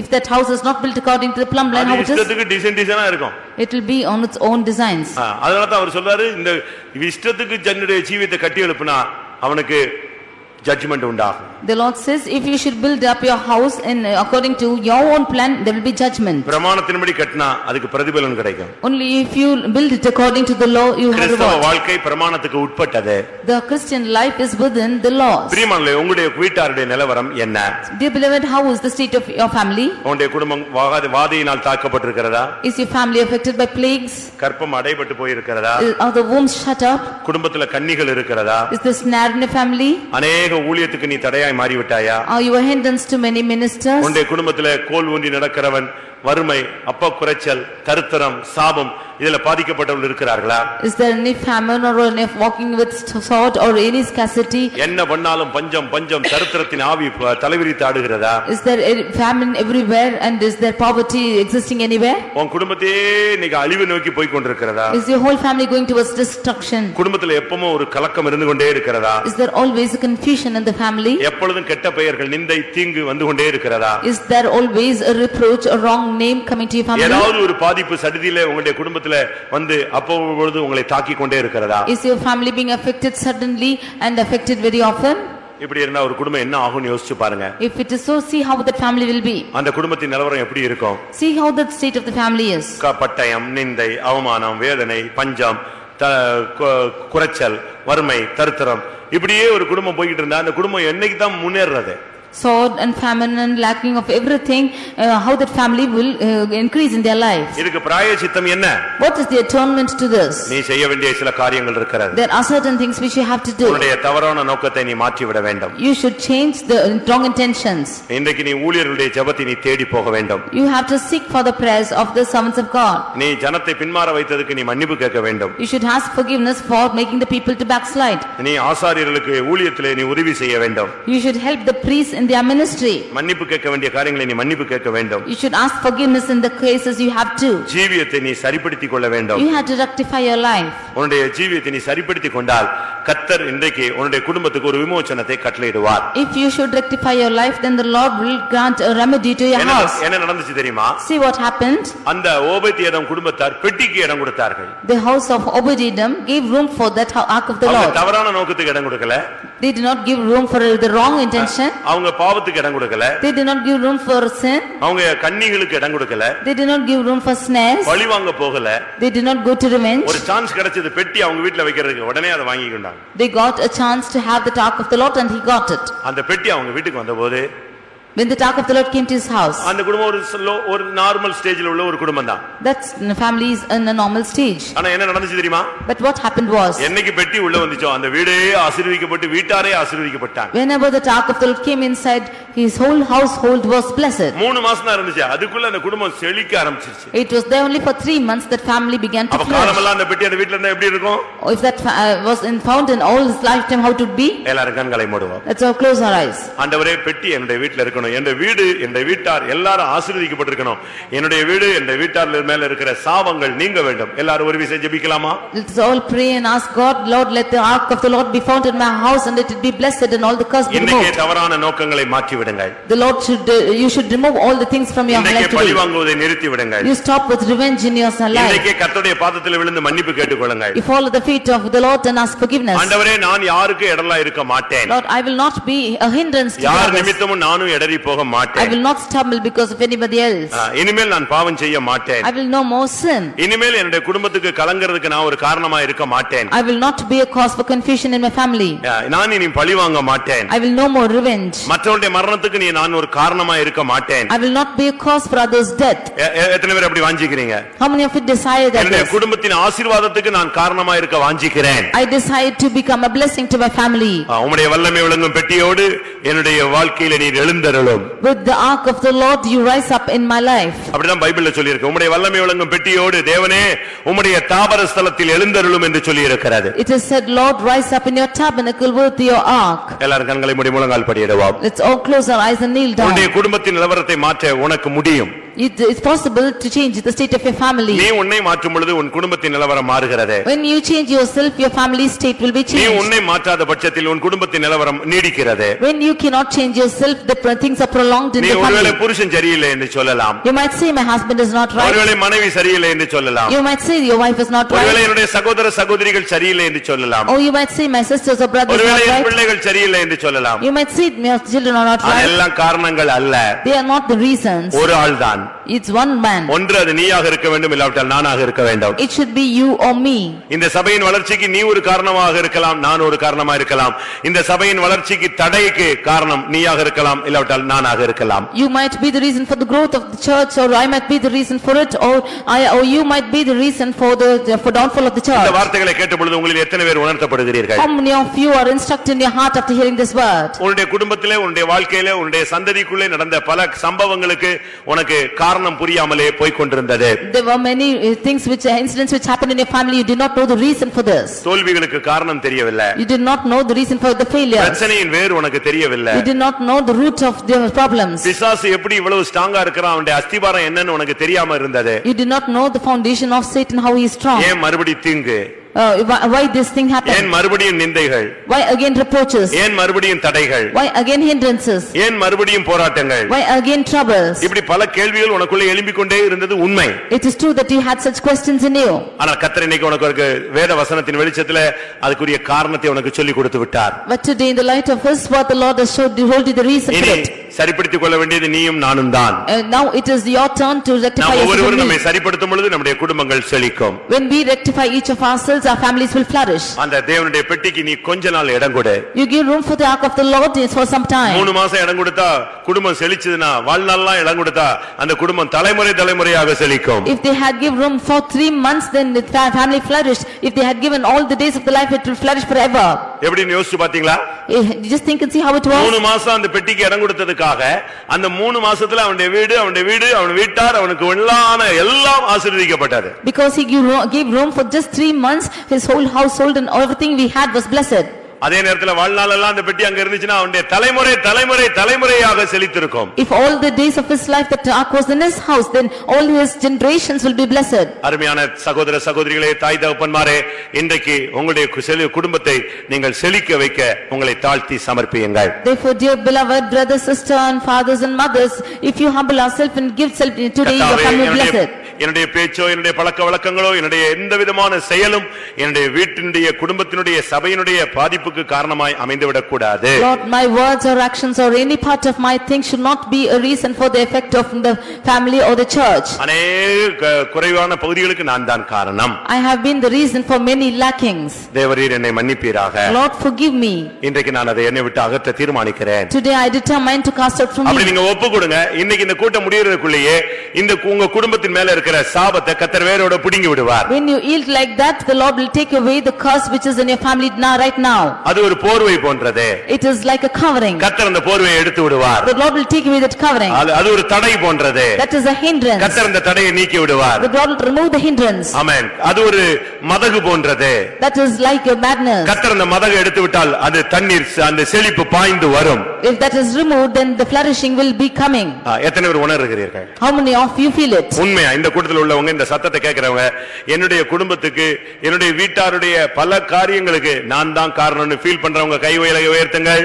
S2: If that house is not built according to the plumb line, how it is?
S1: இஷ்டத்துக்கு டிசைனா இருக்கும்.
S2: It will be on its own designs.
S1: அதனால தான் அவர் சொல்றாரு இந்த இஷ்டத்துக்கு ஜன்னுடைய ஜீவியத்தை கட்டி எழுப்புனா அவனுக்கு ஜட்ஜ்மென்ட் உண்டாகும்.
S2: The Lord says, if you should build up your house in according to your own plan, there will be judgment.
S1: பிரமாணத்தின்படி கட்டினா அதுக்கு பிரதிபலன் கிடைக்கும்.
S2: Only if you build it according to the law, you have
S1: கிறிஸ்தவ
S2: reward.
S1: வாழ்க்கை பிரமாணத்துக்கு உட்பட்டது.
S2: The Christian life is within the laws.
S1: பிரியமானவர்களே, உங்களுடைய வீட்டாருடைய நிலவரம் என்ன?
S2: Dear beloved, how is the state of your family?
S1: உங்களுடைய குடும்பம் வாதையினால் தாக்கப்பட்டிருக்கிறதா?
S2: Is your family affected by plagues?
S1: கற்பம் அடைபட்டு போயிருக்கிறதா?
S2: Are the wombs shut up?
S1: குடும்பத்துல கன்னிகள் இருக்கிறதா?
S2: Is there snare in your family?
S1: அநேக ஊழியத்துக்கு நீ தடையாய் மாறிவிட்டாயா?
S2: Are you a hindrance to many ministers?
S1: உன்னுடைய குடும்பத்துல கோல் ஊன்றி நடக்கிறவன், வறுமை, அப்பக்குறைச்சல், தரித்திரம், சாபம் இதுல பாதிக்கப்பட்டவர்கள் இருக்கிறார்களா?
S2: Is there any famine or any walking with sword or any scarcity?
S1: என்ன பண்ணாலும் பஞ்சம் பஞ்சம் தரித்திரத்தின் ஆவி தலைவிரித்து ஆடுகிறதா?
S2: Is there a famine everywhere and is there poverty existing anywhere?
S1: உன் குடும்பத்தையே இன்னைக்கு அழிவு நோக்கி போய் கொண்டிருக்கிறதா?
S2: Is your whole family going towards destruction?
S1: குடும்பத்துல எப்பவும் ஒரு கலக்கம் இருந்து கொண்டே இருக்கிறதா?
S2: Is there always a confusion in the family?
S1: எப்பொழுதும் கெட்ட பெயர்கள், நிந்தை, தீங்கு வந்து கொண்டே இருக்கிறதா?
S2: Is there always a reproach or wrong name coming to your family?
S1: ஏதாவது ஒரு பாதிப்பு சடிதியிலே உங்களுடைய குடும்பத்துல வந்து அப்பொழுது உங்களை தாக்கிக் கொண்டே இருக்கிறதா?
S2: Is your family being affected suddenly and affected very often?
S1: இப்படி இருந்தா ஒரு குடும்பம் என்ன ஆகும்னு யோசிச்சு பாருங்க.
S2: If it is so, see how that family will be.
S1: அந்த குடும்பத்தின் நிலவரம் எப்படி இருக்கும்?
S2: See how the state of the family is.
S1: பட்டயம், நிந்தை, அவமானம், வேதனை, பஞ்சம், குறைச்சல், வறுமை, தரித்திரம், இப்படியே ஒரு குடும்பம் போய்கிட்டு இருந்தா அந்த குடும்பம் என்னைக்கு தான் முன்னேறது?
S2: Sword and famine and lacking of everything, how that family will increase in their life.
S1: இதுக்கு பிராயச்சித்தம் என்ன?
S2: What is the atonement to this?
S1: நீ செய்ய வேண்டிய சில காரியங்கள் இருக்கிறது.
S2: There are certain things which you have to do.
S1: உன்னுடைய தவறான நோக்கத்தை நீ மாற்றி விட வேண்டும்.
S2: You should change the wrong intentions.
S1: இன்றைக்கு நீ ஊழியர்களுடைய ஜெபத்தை நீ தேடி போக வேண்டும்.
S2: You have to seek for the prayers of the servants of God.
S1: நீ ஜனத்தை பின்மாற வைத்ததுக்கு நீ மன்னிப்பு கேட்க வேண்டும்.
S2: You should ask forgiveness for making the people to backslide.
S1: நீ ஆசாரியர்களுக்கு ஊழியத்திலே நீ உதவி செய்ய வேண்டும்.
S2: You should help the priests in their ministry.
S1: மன்னிப்பு கேட்க வேண்டிய காரியங்களை நீ மன்னிப்பு கேட்க வேண்டும்.
S2: You should ask forgiveness in the cases you have to.
S1: ஜீவியத்தை நீ சரிப்படுத்திக் கொள்ள வேண்டும்.
S2: You have to rectify your life.
S1: உன்னுடைய ஜீவியத்தை நீ சரிப்படுத்திக் கொண்டால் கர்த்தர் இன்றைக்கு உன்னுடைய குடும்பத்துக்கு ஒரு விமோசனத்தை கட்டளையிடுவார்.
S2: If you should rectify your life, then the Lord will grant a remedy to your house.
S1: என்ன நடந்துச்சு தெரியுமா?
S2: See what happened?
S1: அந்த ஓபேத்ஏதோம் குடும்பத்தார் பெட்டிக்கு இடம் கொடுத்தார்கள்.
S2: The house of Obed-Edom gave room for that ark of the Lord.
S1: அவங்க தவறான நோக்கத்துக்கு இடம் கொடுக்கல.
S2: They did not give room for the wrong intention.
S1: அவங்க பாவத்துக்கு இடம் கொடுக்கல.
S2: They did not give room for sin.
S1: அவங்க கன்னிகளுக்கு இடம் கொடுக்கல.
S2: They did not give room for snares.
S1: பழி வாங்க போகல.
S2: They did not go to revenge.
S1: ஒரு சான்ஸ் கிடைச்சது பெட்டி அவங்க வீட்ல வைக்கிறதுக்கு, உடனே அதை வாங்கிக்கிட்டாங்க.
S2: They got a chance to have the ark of the Lord and he got it.
S1: அந்த பெட்டி அவங்க வீட்டுக்கு வந்தபோது
S2: When the ark of the Lord came to his house,
S1: அந்த குடும்பம் ஒரு நார்மல் ஸ்டேஜ்ல உள்ள ஒரு குடும்பம் தான்.
S2: that family is in a normal stage.
S1: ஆனா என்ன நடந்துச்சு தெரியுமா?
S2: But what happened was,
S1: என்னைக்கு பெட்டி உள்ள வந்துச்சோ அந்த வீடே ஆசீர்வதிக்கப்பட்டு வீட்டாரே ஆசீர்வதிக்கப்பட்டாங்க.
S2: whenever the ark of the Lord came inside, his whole household was blessed.
S1: 3 மாசம் தான் இருந்துச்சு, அதுக்குள்ள அந்த குடும்பம் செழிக்க ஆரம்பிச்சிருச்சு.
S2: It was there only for 3 months that family began to
S1: அப்ப
S2: flourish.
S1: காலமெல்லாம் அந்த பெட்டி அந்த வீட்ல இருந்தா எப்படி இருக்கும்?
S2: If that was found in all his lifetime, how it would be?
S1: எல்லாரும் கண்களை மூடுவோம்.
S2: Let's all close our eyes.
S1: ஆண்டவரே, பெட்டி என்னுடைய வீட்ல இருக்கணும், என்னுடைய வீடு என்னுடைய வீட்டார் எல்லாரும் ஆசீர்வதிக்கப்பட்டிருக்கணும், என்னுடைய வீடு என்னுடைய வீட்டார் மேல இருக்கிற சாபங்கள் நீங்க வேண்டும். எல்லாரும் ஒரு விசை ஜெபிக்கலாமா?
S2: Let's all pray and ask God, Lord, let the ark of the Lord be found in my house and let it be blessed and all the curse be
S1: இன்னைக்கு
S2: removed.
S1: தவறான நோக்கங்களை மாற்றி விடுங்கள்.
S2: The Lord should, you should remove all the things from your life
S1: இன்னைக்கு பழி
S2: today.
S1: வாங்குவதை நிறுத்தி விடுங்கள்.
S2: You stop with revenge in your life.
S1: இன்னைக்கு கர்த்தருடைய பாதத்தில் விழுந்து மன்னிப்பு கேட்டுக்கொள்ளுங்கள்.
S2: You fall at the feet of the Lord and ask forgiveness.
S1: ஆண்டவரே, நான் யாருக்கு இடரலா இருக்க மாட்டேன்.
S2: Lord, I will not be a hindrance to
S1: யார்
S2: others.
S1: நிமித்தமும் நானும் இடறி போக
S2: I
S1: மாட்டேன்.
S2: will not stumble because of anybody else.
S1: இனிமேல் நான் பாவம் செய்ய மாட்டேன்.
S2: I will no more sin.
S1: இனிமேல் என்னுடைய குடும்பத்துக்கு கலங்கிறதுக்கு நான் ஒரு காரணமா இருக்க மாட்டேன்.
S2: I will not be a cause for confusion in my family.
S1: நான் இனி பழி வாங்க மாட்டேன்.
S2: I will no more revenge.
S1: மற்றவருடைய மரணத்துக்கு நான் ஒரு காரணமா இருக்க மாட்டேன்.
S2: I will not be a cause for others' death.
S1: எத்தனை பேர் அப்படி வாஞ்சிக்கிறீங்க?
S2: How many of you desire that?
S1: என்னுடைய குடும்பத்தின் ஆசீர்வாதத்துக்கு நான் காரணமா இருக்க வாஞ்சிக்கிறேன்.
S2: I desire to become a blessing to my family.
S1: உம்முடைய வல்லமை விளங்கும் பெட்டியோடு என்னுடைய வாழ்க்கையில நீர் எழுந்தருளும்.
S2: With the ark of the Lord you rise up in my life.
S1: அப்படிதான் பைபிள்ல சொல்லி இருக்கு. உம்முடைய வல்லமை விளங்கும் பெட்டியோடு தேவனே உம்முடைய தாபர ஸ்தலத்தில் எழுந்தருளும் என்று சொல்லி இருக்கிறது.
S2: It is said, Lord, rise up in your tabernacle with your ark.
S1: எல்லாரும் கண்களை மூடி முழங்கால் படியிடுவோம்.
S2: Let's all close our eyes and kneel down.
S1: உன்னுடைய குடும்பத்தின் நிலவரத்தை மாற்ற உனக்கு முடியும்.
S2: It's possible to change the state of your family.
S1: நீ உன்னை மாற்றும் பொழுது உன் குடும்பத்தின் நிலவரம் மாறுகிறது.
S2: When you change yourself, your family state will be
S1: நீ
S2: changed.
S1: உன்னை மாற்றாத பட்சத்தில் உன் குடும்பத்தின் நிலவரம் நீடிக்கிறது.
S2: When you cannot change yourself, the things are prolonged in
S1: நீ
S2: the
S1: ஒருவேளை
S2: family.
S1: புருஷன் சரியில்லை என்று சொல்லலாம்.
S2: You might say my husband is not right.
S1: ஒருவேளை மனைவி சரியில்லை என்று சொல்லலாம்.
S2: You might say your wife is not
S1: ஒருவேளை
S2: right.
S1: என்னுடைய சகோதர சகோதரிகள் சரியில்லை என்று சொல்லலாம்.
S2: Or you might say my sisters or brothers are
S1: ஒருவேளை
S2: not
S1: என்
S2: right.
S1: பிள்ளைகள் சரியில்லை என்று சொல்லலாம்.
S2: You might say my children are not right.
S1: அதெல்லாம் காரணங்கள் அல்ல.
S2: They are not the reasons.
S1: ஒரு ஆள்தான்.
S2: It's one man.
S1: ஒன்று அது நீயாக இருக்க வேண்டும், இல்லாவிட்டால் நானாக இருக்க வேண்டும்.
S2: It should be you or me.
S1: இந்த சபையின் வளர்ச்சிக்கு நீ ஒரு காரணமாக இருக்கலாம், நான் ஒரு காரணமா இருக்கலாம். இந்த சபையின் வளர்ச்சிக்கு தடைக்கு காரணம் நீயாக இருக்கலாம், இல்லாவிட்டால் நானாக இருக்கலாம்.
S2: You might be the reason for the growth of the church, or I might be the reason for it, or you might be the reason for downfall of the
S1: இந்த
S2: church.
S1: வார்த்தைகளை கேட்ட பொழுது உங்களில் எத்தனை பேர் உணர்த்தப்படுகிறீர்கள்?
S2: How many of you are instructed in your heart after hearing this word?
S1: உன்னுடைய குடும்பத்திலே, உன்னுடைய வாழ்க்கையிலே, உன்னுடைய சந்ததிக்குள்ளே நடந்த பல சம்பவங்களுக்கு உனக்கு காரணம் புரியாமலே போய் கொண்டிருந்தது.
S2: There were many incidents which happened in your family. You did not know the reason for this.
S1: தோல்விகளுக்கு காரணம் தெரியவில்லை.
S2: You did not know the reason for the failure.
S1: பிரச்சனையின் வேர் உனக்கு தெரியவில்லை.
S2: You did not know the root of the problems.
S1: பிசாசு எப்படி இவ்வளவு ஸ்ட்ராங்கா இருக்கிறான், அவனுடைய அஸ்திபாரம் என்னன்னு உனக்கு தெரியாம இருந்தது.
S2: You did not know the foundation of Satan, how he is strong.
S1: ஏன் மறுபடி தீங்கு?
S2: Why this thing
S1: ஏன்
S2: happened?
S1: மறுபடியும் நிந்தைகள்?
S2: Why again reproaches?
S1: ஏன் மறுபடியும் தடைகள்?
S2: Why again hindrances?
S1: ஏன் மறுபடியும் போராட்டங்கள்?
S2: Why again troubles?
S1: இப்படி பல கேள்விகள் உனக்குள்ள எழும்பிக் கொண்டே இருந்தது உண்மை.
S2: It is true that you had such questions in you.
S1: ஆனால் கர்த்தர் இன்னைக்கு உனக்கு ஒரு வேத வசனத்தின் வெளிச்சத்திலே அதுக்குரிய காரணத்தை உனக்கு சொல்லி கொடுத்து விட்டார்.
S2: But today in the light of His word, the Lord has told you the reason for
S1: இனி
S2: it.
S1: சரிப்படுத்திக் கொள்ள வேண்டியது நீயும் நானும் தான்.
S2: Now it is your turn to rectify
S1: நாம்
S2: yourself.
S1: ஒவ்வொருவரும் நம்மை சரிப்படுத்தும் பொழுது நம்முடைய குடும்பங்கள் செழிக்கும்.
S2: When we rectify each of ourselves, our families will flourish.
S1: அந்த தேவனுடைய பெட்டிக்கு நீ கொஞ்ச நாள் இடம் கொடு.
S2: You give room for the ark of the Lord for some time.
S1: 3 மாசம் இடம் கொடுத்தா குடும்பம் செழிச்சதுனா, வாழ்நாள்லாம் இடம் கொடுத்தா அந்த குடும்பம் தலைமுறை தலைமுறையாக செழிக்கும்.
S2: If they had given room for 3 months, then the family flourished. If they had given all the days of the life, it will flourish forever.
S1: எப்படின்னு யோசிச்சு பாத்தீங்களா?
S2: Just think and see how it was.
S1: 3 மாசம் அந்த பெட்டிக்கு இடம் கொடுத்ததுக்காக அந்த 3 மாசத்துல அவனுடைய வீடு, அவன் வீட்டார், அவனுக்கு எல்லாம் ஆசீர்வதிக்கப்பட்டது.
S2: Because he gave room for just 3 months, his whole household and everything we had was blessed.
S1: அதே நேரத்துல வாழ்நாள் எல்லாம் அந்த பெட்டி அங்க இருந்துச்சுன்னா அவனுடைய தலைமுறையாக செழித்திருக்கும்.
S2: If all the days of his life that ark was in his house, then all his generations will be blessed.
S1: அருமையான சகோதர சகோதரிகளே, தாய் தகப்பன்மாரே, இன்றைக்கு உங்களுடைய குடும்பத்தை நீங்கள் செழிக்க வைக்க உங்களை தாழ்த்தி சமர்ப்பியுங்கள்.
S2: Therefore, dear beloved brothers, sisters and fathers and mothers, if you humble ourselves and give self today, your family will be blessed.
S1: என்னுடைய பேச்சோ, என்னுடைய பழக்க வழக்கங்களோ, என்னுடைய எந்த விதமான செயலும் என்னுடைய வீட்டினுடைய குடும்பத்தினுடைய சபையினுடைய பாதிப்புக்கு காரணமாய் அமைந்துவிடக் கூடாது.
S2: Lord, my words or actions or any part of my thing should not be a reason for the effect of the family or the church.
S1: அநேக குறைவான பகுதிகளுக்கு நான் தான் காரணம்.
S2: I have been the reason for many lackings.
S1: தேவரீர் என்னை மன்னிப்பீராக.
S2: Lord, forgive me.
S1: இன்றைக்கு நான் அதை என்னை விட்டு அகற்ற தீர்மானிக்கிறேன்.
S2: Today I determine to cast out from me.
S1: அப்படி நீங்க ஒப்பு கொடுங்க. இன்னைக்கு இந்த கூட்டம் முடியறதுக்குள்ளேயே இந்த உங்க குடும்பத்தின் மேல இருக்கிற சாபத்தை கர்த்தர் வேரோட பிடுங்கி விடுவார்.
S2: When you yield like that, the Lord will take away the curse which is in your family now, right now.
S1: அது ஒரு போர்வை போன்றது.
S2: It is like a covering.
S1: கர்த்தர் அந்த போர்வையை எடுத்து விடுவார்.
S2: The Lord will take away that covering.
S1: அது ஒரு தடை போன்றது.
S2: That is a hindrance.
S1: கர்த்தர் அந்த தடையை நீக்கி விடுவார்.
S2: The Lord will remove the hindrance.
S1: ஆமென். அது ஒரு மதகு போன்றது.
S2: That is like a madness.
S1: கர்த்தர் அந்த மதகை எடுத்து விட்டால் அது தண்ணீர், அந்த செழிப்பு பாய்ந்து வரும்.
S2: If that is removed, then the flourishing will be coming.
S1: எத்தனை பேர் உணர்கிறீர்கள்?
S2: How many of you feel it?
S1: உண்மையா இந்த கூட்டத்தில் உள்ளவங்க, இந்த சத்தத்தை கேட்கிறவங்க, என்னுடைய குடும்பத்துக்கு, என்னுடைய வீட்டாருடைய பல காரியங்களுக்கு நான் தான் காரணம்னு ஃபீல் பண்றவங்க கை உயர்த்துங்கள்.